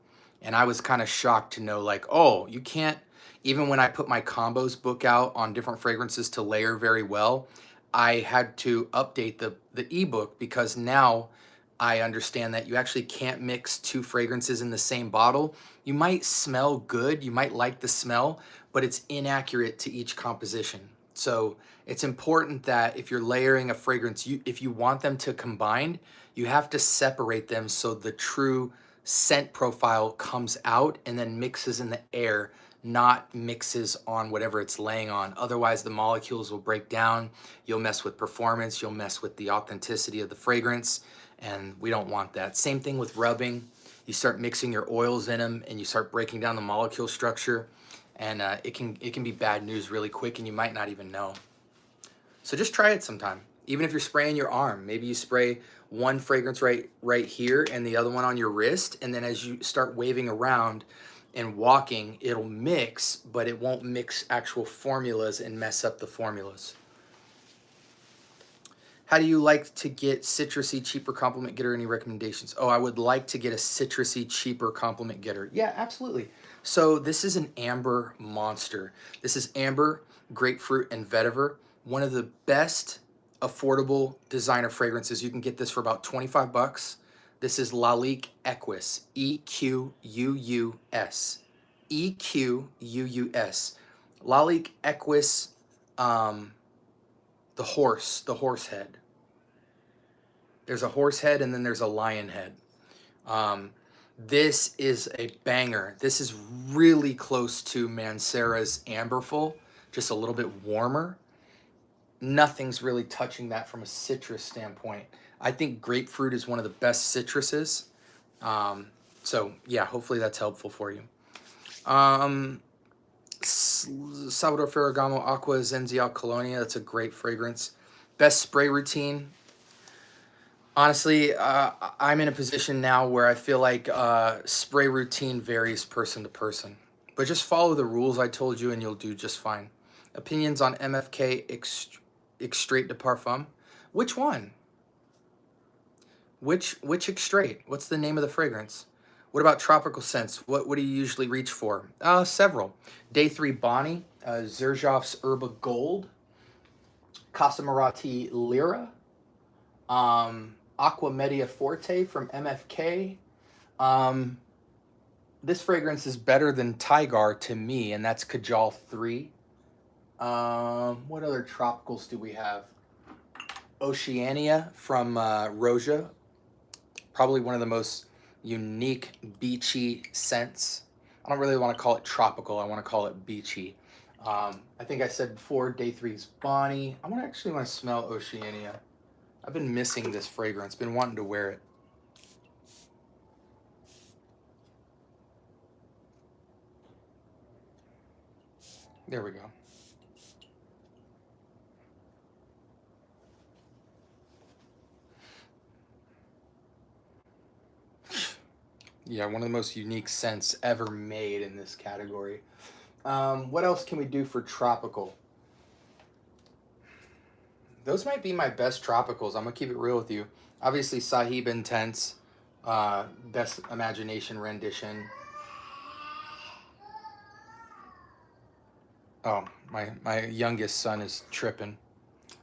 And I was kind of shocked to know, like, oh, you can't, even when I put my combos book out on different fragrances to layer very well, I had to update the ebook because now I understand that you actually can't mix 2 fragrances in the same bottle. You might smell good, you might like the smell, but it's inaccurate to each composition. So it's important that if you're layering a fragrance, if you want them to combine, you have to separate them so the true scent profile comes out and then mixes in the air, not mixes on whatever it's laying on. Otherwise, the molecules will break down. You'll mess with performance. You'll mess with the authenticity of the fragrance, and we don't want that. Same thing with rubbing. You start mixing your oils in them, and you start breaking down the molecule structure, and it can be bad news really quick, and you might not even know. So just try it sometime. Even if you're spraying your arm, maybe you spray one fragrance right here and the other one on your wrist, and then as you start waving around and walking, it'll mix, but it won't mix actual formulas and mess up the formulas. How do you like to get citrusy, cheaper compliment getter? Any recommendations? Oh, I would like to get a citrusy, cheaper compliment getter. Yeah, absolutely. So this is an amber monster. This is amber, grapefruit, and vetiver. One of the best affordable designer fragrances. You can get this for about 25 bucks. This is Lalique Equus, E-Q-U-U-S. E-Q-U-U-S. Lalique Equus, the horse head. There's a horse head and then there's a lion head. This is a banger. This is really close to Mancera's Amberful, just a little bit warmer. Nothing's really touching that from a citrus standpoint. I think grapefruit is one of the best citruses. So yeah, hopefully that's helpful for you. Salvador Ferragamo Aqua Zenzial Colonia. That's a great fragrance. Best spray routine. Honestly, I'm in a position now where I feel like spray routine varies person to person. But just follow the rules I told you and you'll do just fine. Opinions on MFK Extrait de Parfum? Which one? Which Extrait? What's the name of the fragrance? What about tropical scents? What do you usually reach for? Several. Day 3 Bonnie, Xerjoff's Herba Gold, Casa Marati Lyra, Aqua Media Forte from MFK. This fragrance is better than Tygar to me, and that's Kajal 3. What other tropicals do we have? Oceania from Roja. Probably one of the most unique beachy scents. I don't really want to call it tropical. I want to call it beachy. I think I said before, Day 3's Bonnie. I actually want to smell Oceania. I've been missing this fragrance. Been wanting to wear it. There we go. Yeah, one of the most unique scents ever made in this category. What else can we do for tropical? Those might be my best tropicals. I'm going to keep it real with you. Obviously, Sahib Intense, Best Imagination Rendition. Oh, my youngest son is tripping.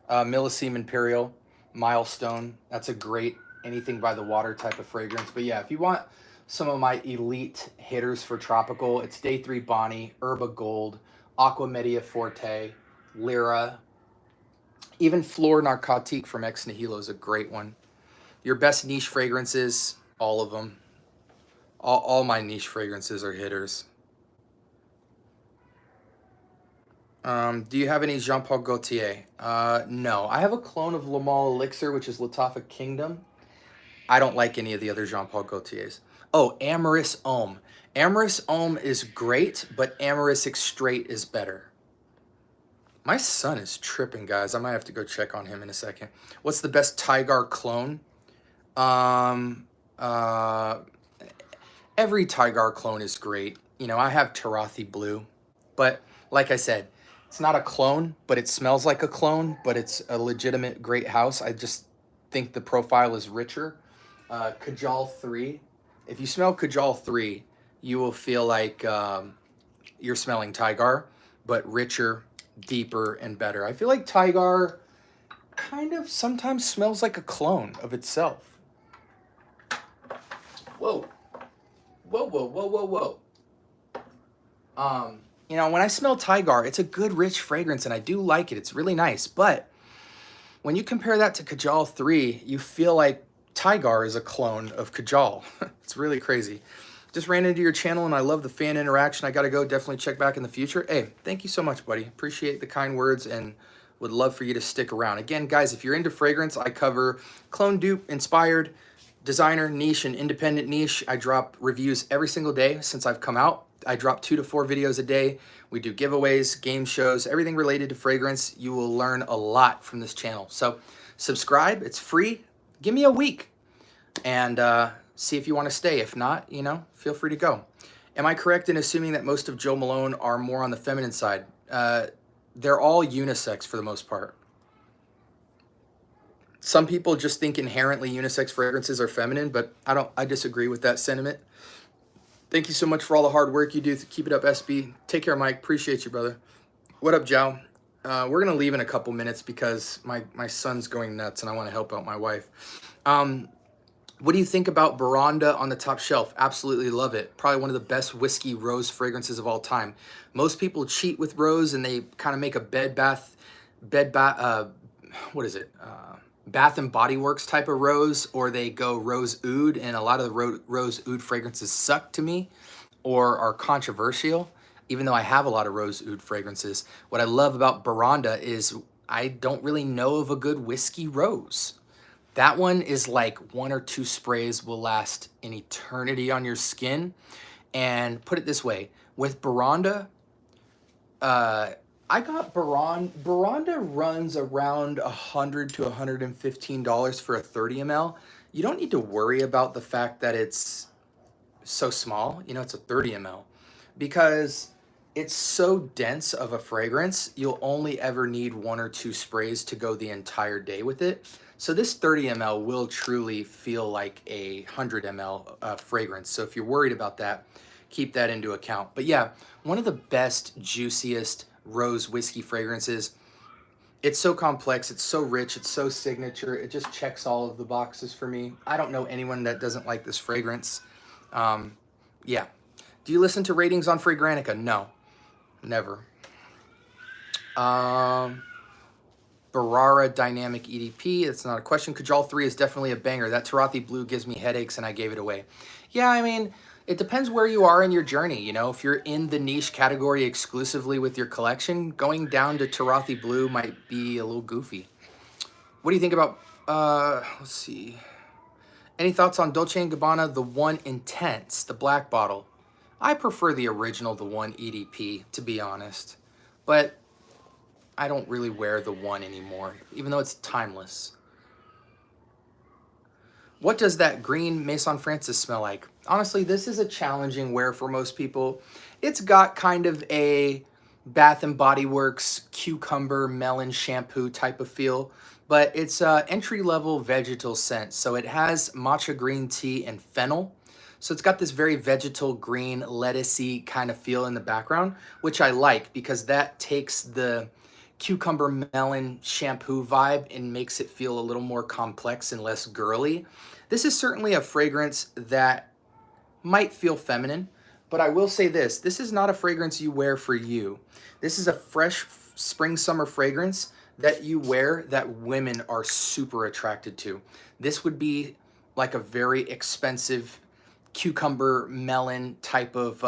Millesime Imperial, Milestone. That's a great anything by the water type of fragrance. But yeah, if you want some of my elite hitters for tropical, it's Day 3 Bonnie, Herba Gold, Aqua Media Forte, Lyra. Even Flor Narcotique from Ex Nihilo is a great one. Your best niche fragrances, all of them. All my niche fragrances are hitters. Do you have any Jean Paul Gaultier? No. I have a clone of Le Male Elixir, which is Lattafa Kingdom. I don't like any of the other Jean Paul Gaultiers. Oh, Amorous Homme. Amorous Homme is great, but Amorous Extrait is better. My son is tripping, guys. I might have to go check on him in a second. What's the best Tygar clone? Every Tygar clone is great. You know, I have Tarathi Blue, but like I said, it's not a clone, but it smells like a clone, but it's a legitimate great house. I just think the profile is richer. Kajal 3. If you smell Kajal 3, you will feel like you're smelling Tygar, but richer, deeper, and better. I feel like Tygar kind of sometimes smells like a clone of itself. Whoa. Whoa, whoa, whoa, whoa, whoa. You know, when I smell Tygar, it's a good, rich fragrance, and I do like it. It's really nice. But when you compare that to Kajal 3, you feel like Tygar is a clone of Kajal. It's really crazy. Just ran into your channel, and I love the fan interaction. I got to go. Definitely check back in the future. Hey, thank you so much, buddy. Appreciate the kind words, and would love for you to stick around. Again, guys, if you're into fragrance, I cover clone, dupe, inspired, designer, niche, and independent niche. I drop reviews every single day since I've come out. I drop 2 to 4 videos a day. We do giveaways, game shows, everything related to fragrance. You will learn a lot from this channel. So subscribe. It's free. Give me a week and see if you want to stay. If not, you know, feel free to go. Am I correct in assuming that most of Joe Malone are more on the feminine side? They're all unisex for the most part. Some people just think inherently unisex fragrances are feminine, but I disagree with that sentiment. Thank you so much for all the hard work you do. Keep it up, SB. Take care, Mike. Appreciate you, brother. What up, Jow? We're going to leave in a couple minutes because my son's going nuts and I want to help out my wife. What do you think about Baranda on the top shelf? Absolutely love it. Probably one of the best whiskey rose fragrances of all time. Most people cheat with rose and they kind of make a Bath and Body Works type of rose, or they go rose oud, and a lot of the rose oud fragrances suck to me or are controversial, even though I have a lot of rose oud fragrances. What I love about Baranda is I don't really know of a good whiskey rose. That one is like 1 or 2 sprays will last an eternity on your skin. And put it this way, with Baranda, I I got Baranda runs around $100 to $115 for a 30 ml. You don't need to worry about the fact that it's so small. You know, it's a 30 ml because it's so dense of a fragrance. You'll only ever need 1 or 2 sprays to go the entire day with it. So this 30 ml will truly feel like a 100 ml fragrance. So if you're worried about that, keep that into account. But yeah, one of the best, juiciest rose whiskey fragrances. It's so complex, it's so rich, it's so signature. It just checks all of the boxes for me. I don't know anyone that doesn't like this fragrance. Yeah. Do you listen to ratings on Fragrantica? No, never. Barara Dynamic EDP, it's not a question. Kajal 3 is definitely a banger. That Tarathi Blue gives me headaches and I gave it away. Yeah, I mean, it depends where you are in your journey. You know, if you're in the niche category exclusively with your collection, going down to Tarathi Blue might be a little goofy. What do you think about, let's see. Any thoughts on Dolce & Gabbana, the One Intense, the black bottle? I prefer the original, the One EDP, to be honest. But I don't really wear the One anymore, even though it's timeless. What does that green Maison Francis smell like? Honestly, this is a challenging wear for most people. It's got kind of a Bath and Body Works cucumber melon shampoo type of feel, but it's a entry-level vegetal scent. So it has matcha green tea and fennel. So it's got this very vegetal green lettucey kind of feel in the background, which I like because that takes the cucumber melon shampoo vibe and makes it feel a little more complex and less girly. This is certainly a fragrance that might feel feminine, but I will say this is not a fragrance you wear for you. This is a fresh spring summer fragrance that you wear that women are super attracted to. This would be like a very expensive cucumber melon type of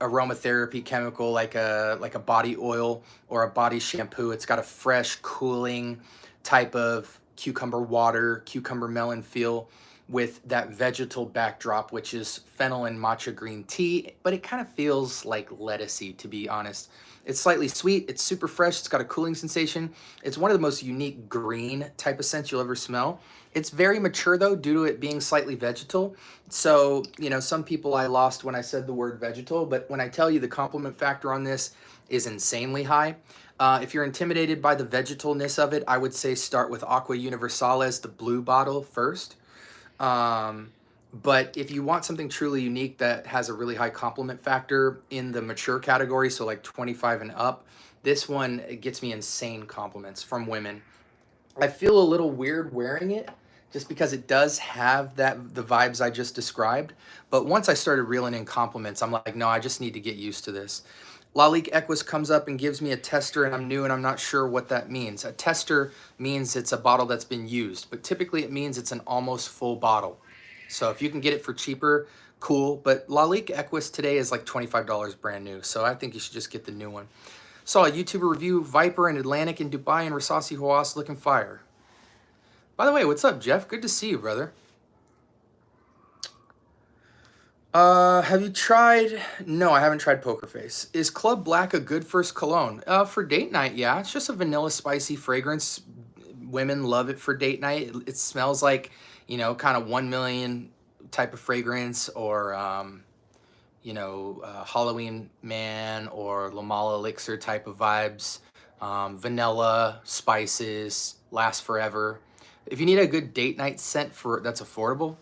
aromatherapy chemical, like a body oil or a body shampoo. It's got a fresh, cooling type of cucumber water, cucumber melon feel with that vegetal backdrop, which is fennel and matcha green tea, but it kind of feels like lettucey, to be honest. It's slightly sweet, it's super fresh, it's got a cooling sensation. It's one of the most unique green type of scents you'll ever smell. It's very mature though, due to it being slightly vegetal. So, you know, some people I lost when I said the word vegetal, but when I tell you the compliment factor on this is insanely high. If you're intimidated by the vegetalness of it, I would say start with Aqua Universalis, the blue bottle first. But if you want something truly unique that has a really high compliment factor in the mature category, so like 25 and up, this one gets me insane compliments from women. I feel a little weird wearing it just because it does have the vibes I just described. But once I started reeling in compliments, I'm like, no, I just need to get used to this. Lalique Equus comes up and gives me a tester and I'm new and I'm not sure what that means. A tester means it's a bottle that's been used, but typically it means it's an almost full bottle. So if you can get it for cheaper, cool. But Lalique Equus today is like $25 brand new. So I think you should just get the new one. Saw a YouTuber review Viper and Atlantic in Dubai and Rasasi Hawass looking fire. By the way, what's up, Jeff? Good to see you, brother. Have you tried? No, I haven't tried Poker Face. Is Club Black a good first cologne? For date night, yeah. It's just a vanilla spicy fragrance. Women love it for date night. It smells like, you know, kind of 1 million type of fragrance or, you know, Halloween Man or Lamala Elixir type of vibes. Vanilla, spices, lasts forever. If you need a good date night scent that's affordable,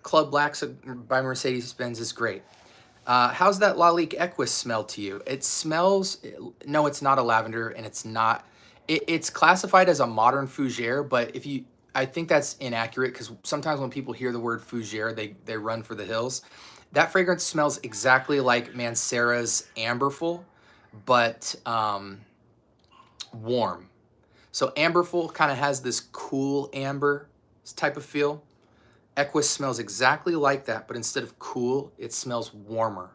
Club Blacks by Mercedes-Benz is great. How's that Lalique Equus smell to you? It smells, no, it's not a lavender and it's not, it's classified as a modern fougere, but I think that's inaccurate because sometimes when people hear the word fougere, they run for the hills. That fragrance smells exactly like Mancera's Amberful, but warm. So Amberful kind of has this cool amber type of feel. Equus smells exactly like that, but instead of cool, it smells warmer.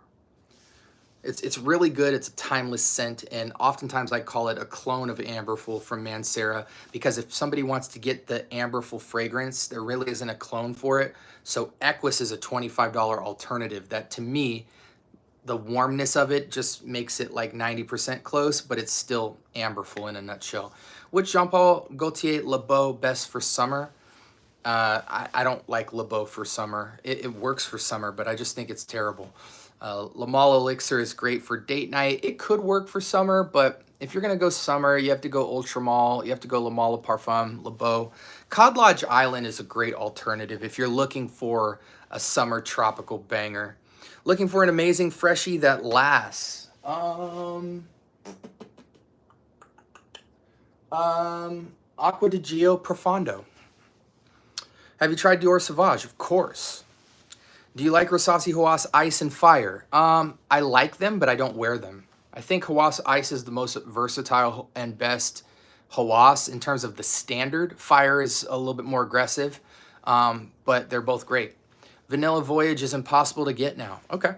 It's really good. It's a timeless scent, and oftentimes I call it a clone of Amberful from Mancera because if somebody wants to get the Amberful fragrance, there really isn't a clone for it. So Equus is a $25 alternative that to me the warmness of it just makes it like 90% close, but it's still amberful in a nutshell. Which Jean Paul Gaultier Le Beau best for summer? I don't like Le Beau for summer. It works for summer, but I just think it's terrible. Le Male Elixir is great for date night. It could work for summer, but if you're going to go summer, you have to go Ultra Male. You have to go Le Male Parfum, Le Beau. Cod Lodge Island is a great alternative if you're looking for a summer tropical banger. Looking for an amazing freshie that lasts. Aqua di Gio Profondo. Have you tried Dior Sauvage? Of course. Do you like Rosassi Hawass Ice and Fire? I like them, but I don't wear them. I think Hawass Ice is the most versatile and best Hawass in terms of the standard. Fire is a little bit more aggressive, but they're both great. Vanilla Voyage is impossible to get now. Okay.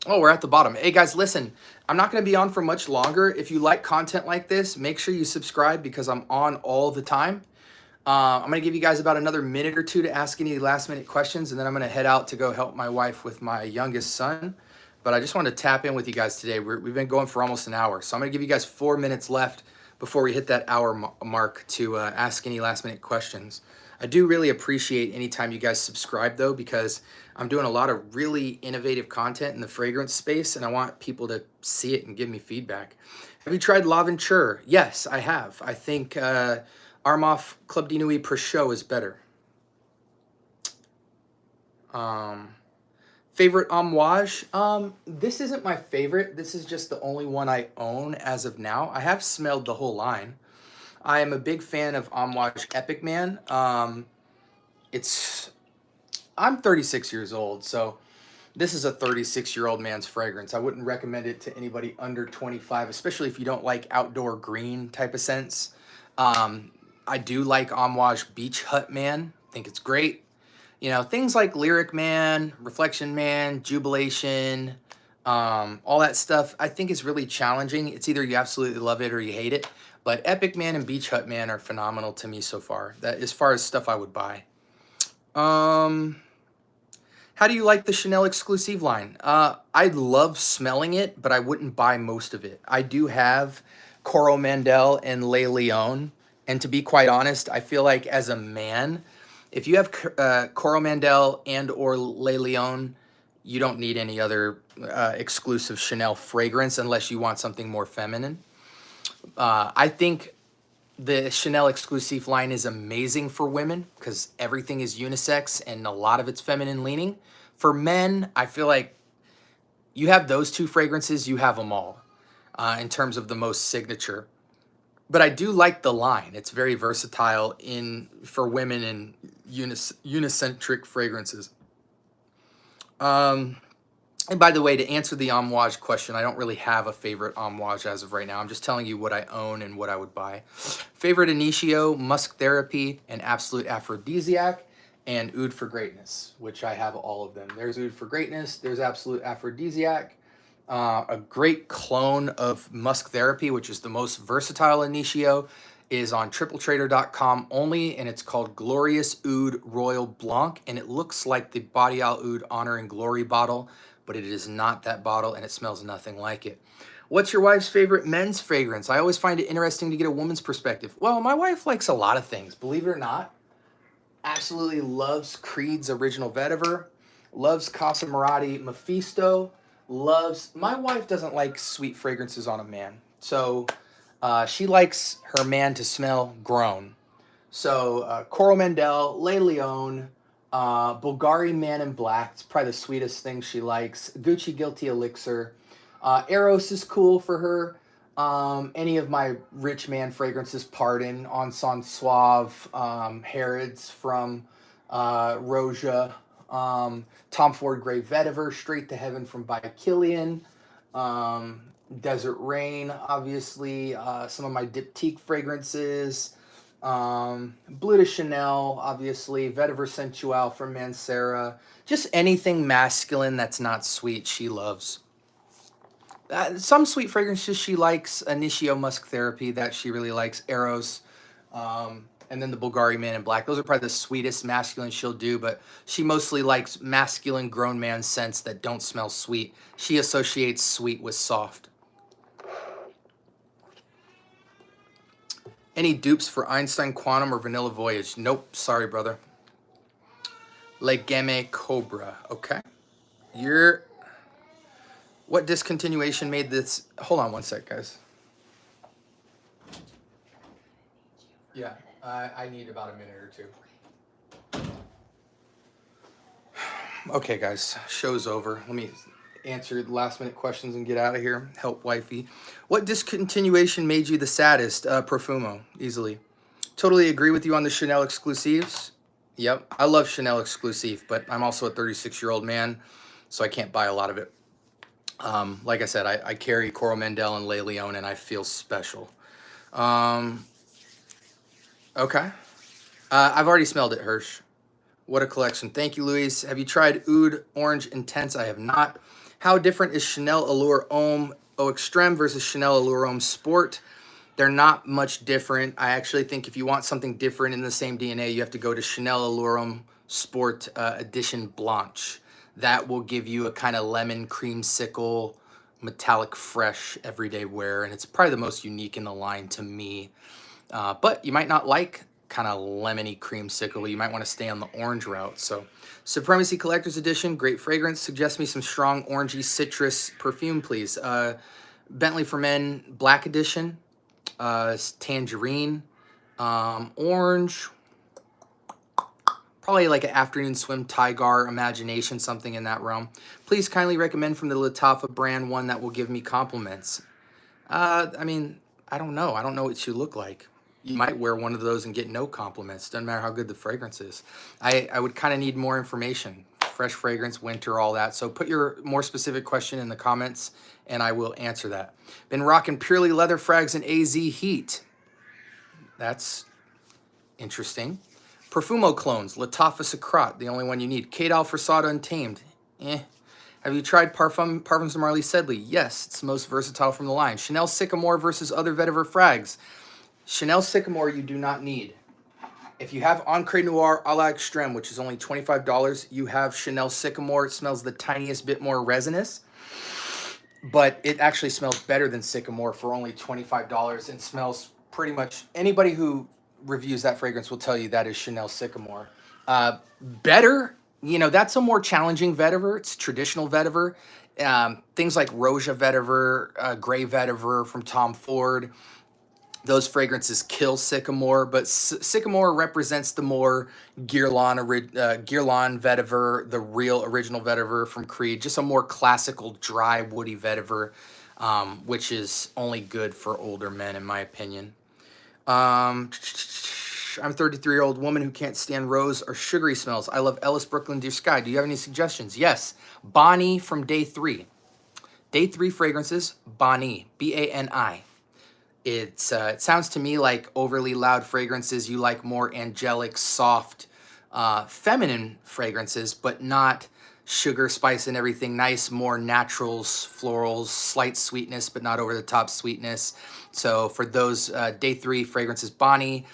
Oh, we're at the bottom. Hey guys, listen, I'm not going to be on for much longer. If you like content like this, make sure you subscribe because I'm on all the time. I'm going to give you guys about another minute or two to ask any last minute questions, and then I'm going to head out to go help my wife with my youngest son. But I just wanted to tap in with you guys today. We've been going for almost an hour, so I'm going to give you guys 4 minutes left before we hit that hour mark to ask any last minute questions. I do really appreciate anytime you guys subscribe though, because I'm doing a lot of really innovative content in the fragrance space, and I want people to see it and give me feedback. Have you tried L'Aventure? Yes, I have. I think Armaf Club de Nuit per show is better. Favorite Amouage? This isn't my favorite. This is just the only one I own as of now. I have smelled the whole line. I am a big fan of Amouage Epic Man. I'm 36 years old, so this is a 36-year-old man's fragrance. I wouldn't recommend it to anybody under 25, especially if you don't like outdoor green type of scents. I do like Amouage Beach Hut Man. I think it's great. You know, things like Lyric Man, Reflection Man, Jubilation, all that stuff, I think is really challenging. It's either you absolutely love it or you hate it. But Epic Man and Beach Hut Man are phenomenal to me so far. That as far as stuff I would buy. How do you like the Chanel exclusive line? I love smelling it, but I wouldn't buy most of it. I do have Coral Mandel and Le Leon. And to be quite honest, I feel like as a man, if you have Coral Mandel and or Le Leon, you don't need any other exclusive Chanel fragrance unless you want something more feminine. I think the Chanel exclusive line is amazing for women because everything is unisex and a lot of it's feminine leaning. For men, I feel like you have those two fragrances, you have them all in terms of the most signature. But I do like the line. It's very versatile for women in unicentric fragrances. And by the way, to answer the Amouage question, I don't really have a favorite Amouage as of right now. I'm just telling you what I own and what I would buy. Favorite Initio, Musk Therapy, and Absolute Aphrodisiac, and Oud for Greatness, which I have all of them. There's Oud for Greatness, there's Absolute Aphrodisiac, a great clone of Musk Therapy, which is the most versatile Initio, is on tripletrader.com only, and it's called Glorious Oud Royal Blanc, and it looks like the Boreal Oud Honor and Glory bottle, but it is not that bottle, and it smells nothing like it. What's your wife's favorite men's fragrance? I always find it interesting to get a woman's perspective. Well, my wife likes a lot of things, believe it or not. Absolutely loves Creed's Original Vetiver, loves Casa Murati Mephisto, my wife doesn't like sweet fragrances on a man, so she likes her man to smell grown. So Coral Mandel, Le Leon, Bulgari Man in Black, it's probably the sweetest thing she likes. Gucci Guilty Elixir. Eros is cool for her. Any of my rich man fragrances, Pardon, Ensemble Suave, Harrods from Roja, Tom Ford Grey Vetiver, Straight to Heaven from by Killian, Desert Rain, obviously, some of my Diptyque fragrances, Bleu de Chanel, obviously, Vetiver Sensual from Mancera, just anything masculine that's not sweet, she loves. Some sweet fragrances she likes, Initio Musk Therapy, that she really likes, Eros, and then the Bulgari Man in Black. Those are probably the sweetest masculine she'll do, but she mostly likes masculine grown man scents that don't smell sweet. She associates sweet with soft. Any dupes for Einstein Quantum or Vanilla Voyage? Nope, sorry, brother. Legeme Cobra, okay. What discontinuation made this? Hold on one sec, guys. Yeah, I need about a minute or two. Okay, guys, show's over. Let me answer the last minute questions and get out of here. Help wifey. What discontinuation made you the saddest? Profumo, easily. Totally agree with you on the Chanel exclusives. Yep, I love Chanel exclusive, but I'm also a 36-year-old man, so I can't buy a lot of it. Like I said, I carry Coral Mandel and Le Leon, and I feel special. Okay. I've already smelled it, Hirsch. What a collection. Thank you, Luis. Have you tried Oud Orange Intense? I have not. How different is Chanel Allure Homme Eau Extreme versus Chanel Allure Homme Sport? They're not much different. I actually think if you want something different in the same DNA, you have to go to Chanel Allure Homme Sport Edition Blanche. That will give you a kind of lemon creamsicle, metallic fresh everyday wear, and it's probably the most unique in the line to me. But you might not like kind of lemony creamsicle. You might want to stay on the orange route. So Supremacy Collector's Edition, great fragrance. Suggest me some strong orangey citrus perfume, please. Bentley for Men Black Edition, Tangerine, Orange, probably like an Afternoon Swim, Tigar, Imagination, something in that realm. Please kindly recommend from the Lattafa brand one that will give me compliments. I mean, I don't know. I don't know what you look like. You might wear one of those and get no compliments. Doesn't matter how good the fragrance is. I would kind of need more information. Fresh fragrance, winter, all that. So put your more specific question in the comments and I will answer that. Been rocking purely leather frags and AZ Heat. That's interesting. Profumo clones, Lattafa Sacrat, the only one you need. Kate Alfresada Untamed. Have you tried Parfums de Marly Sedley? Yes, it's the most versatile from the line. Chanel Sycamore versus other vetiver frags. Chanel Sycamore you do not need. If you have Encre Noir a la Extreme, which is only $25, you have Chanel Sycamore. It smells the tiniest bit more resinous, but it actually smells better than Sycamore for only $25 and smells pretty much, anybody who reviews that fragrance will tell you that is Chanel Sycamore. Better, you know, that's a more challenging vetiver. It's traditional vetiver. Things like Roja vetiver, Gray vetiver from Tom Ford, those fragrances kill Sycamore, but Sycamore represents the more Guerlain vetiver, the real original vetiver from Creed, just a more classical, dry, woody vetiver, which is only good for older men, in my opinion. I'm a 33-year-old woman who can't stand rose or sugary smells. I love Ellis Brooklyn Dear Sky. Do you have any suggestions? Yes. Bonnie from Day 3. Day 3 fragrances, Bonnie, B-A-N-I. It sounds to me like overly loud fragrances. You like more angelic, soft, feminine fragrances, but not sugar, spice, and everything. Nice, more naturals, florals, slight sweetness, but not over-the-top sweetness. So for those Day 3 fragrances, Bonnie,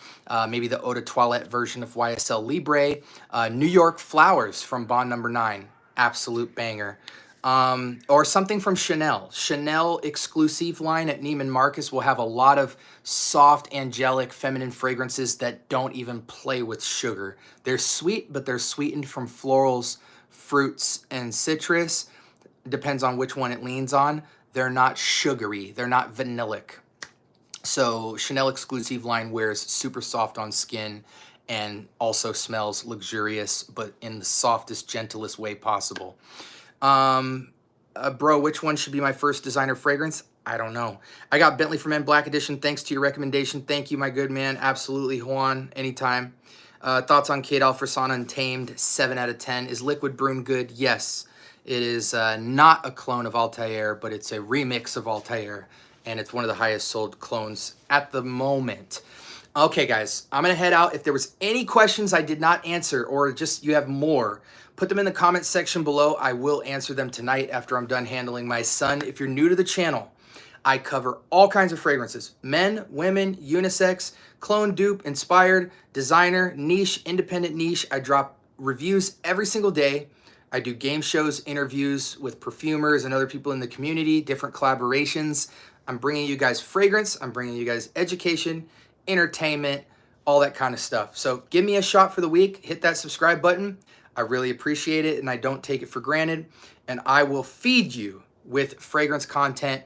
maybe the Eau de Toilette version of YSL Libre, New York Flowers from Bond No. 9, absolute banger. Or something from Chanel. Chanel exclusive line at Neiman Marcus will have a lot of soft, angelic, feminine fragrances that don't even play with sugar. They're sweet, but they're sweetened from florals, fruits, and citrus. Depends on which one it leans on. They're not sugary. They're not vanillic. So Chanel exclusive line wears super soft on skin and also smells luxurious, but in the softest, gentlest way possible. Bro, which one should be my first designer fragrance? I don't know. I got Bentley for Men Black Edition. Thanks to your recommendation. Thank you, my good man. Absolutely, Juan. Anytime. Thoughts on Kate Alfresada Untamed? 7 out of 10. Is Liquid Broom good? Yes. It is not a clone of Altair, but it's a remix of Altair, and it's one of the highest sold clones at the moment. Okay, guys, I'm going to head out. If there was any questions I did not answer or just you have more, put them in the comments section below. I will answer them tonight after I'm done handling my son. If you're new to the channel, I cover all kinds of fragrances, men, women, unisex, clone, dupe, inspired, designer, niche, independent niche. I drop reviews every single day. I do game shows, interviews with perfumers and other people in the community, different collaborations. I'm bringing you guys fragrance. I'm bringing you guys education, entertainment, all that kind of stuff. So give me a shot for the week. Hit that subscribe button. I really appreciate it, and I don't take it for granted. And I will feed you with fragrance content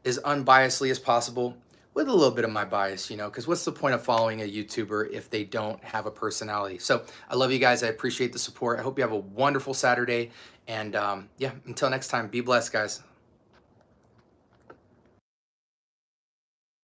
as unbiasedly as possible, with a little bit of my bias, you know, because what's the point of following a YouTuber if they don't have a personality? So I love you guys. I appreciate the support. I hope you have a wonderful Saturday. And yeah, until next time, be blessed, guys.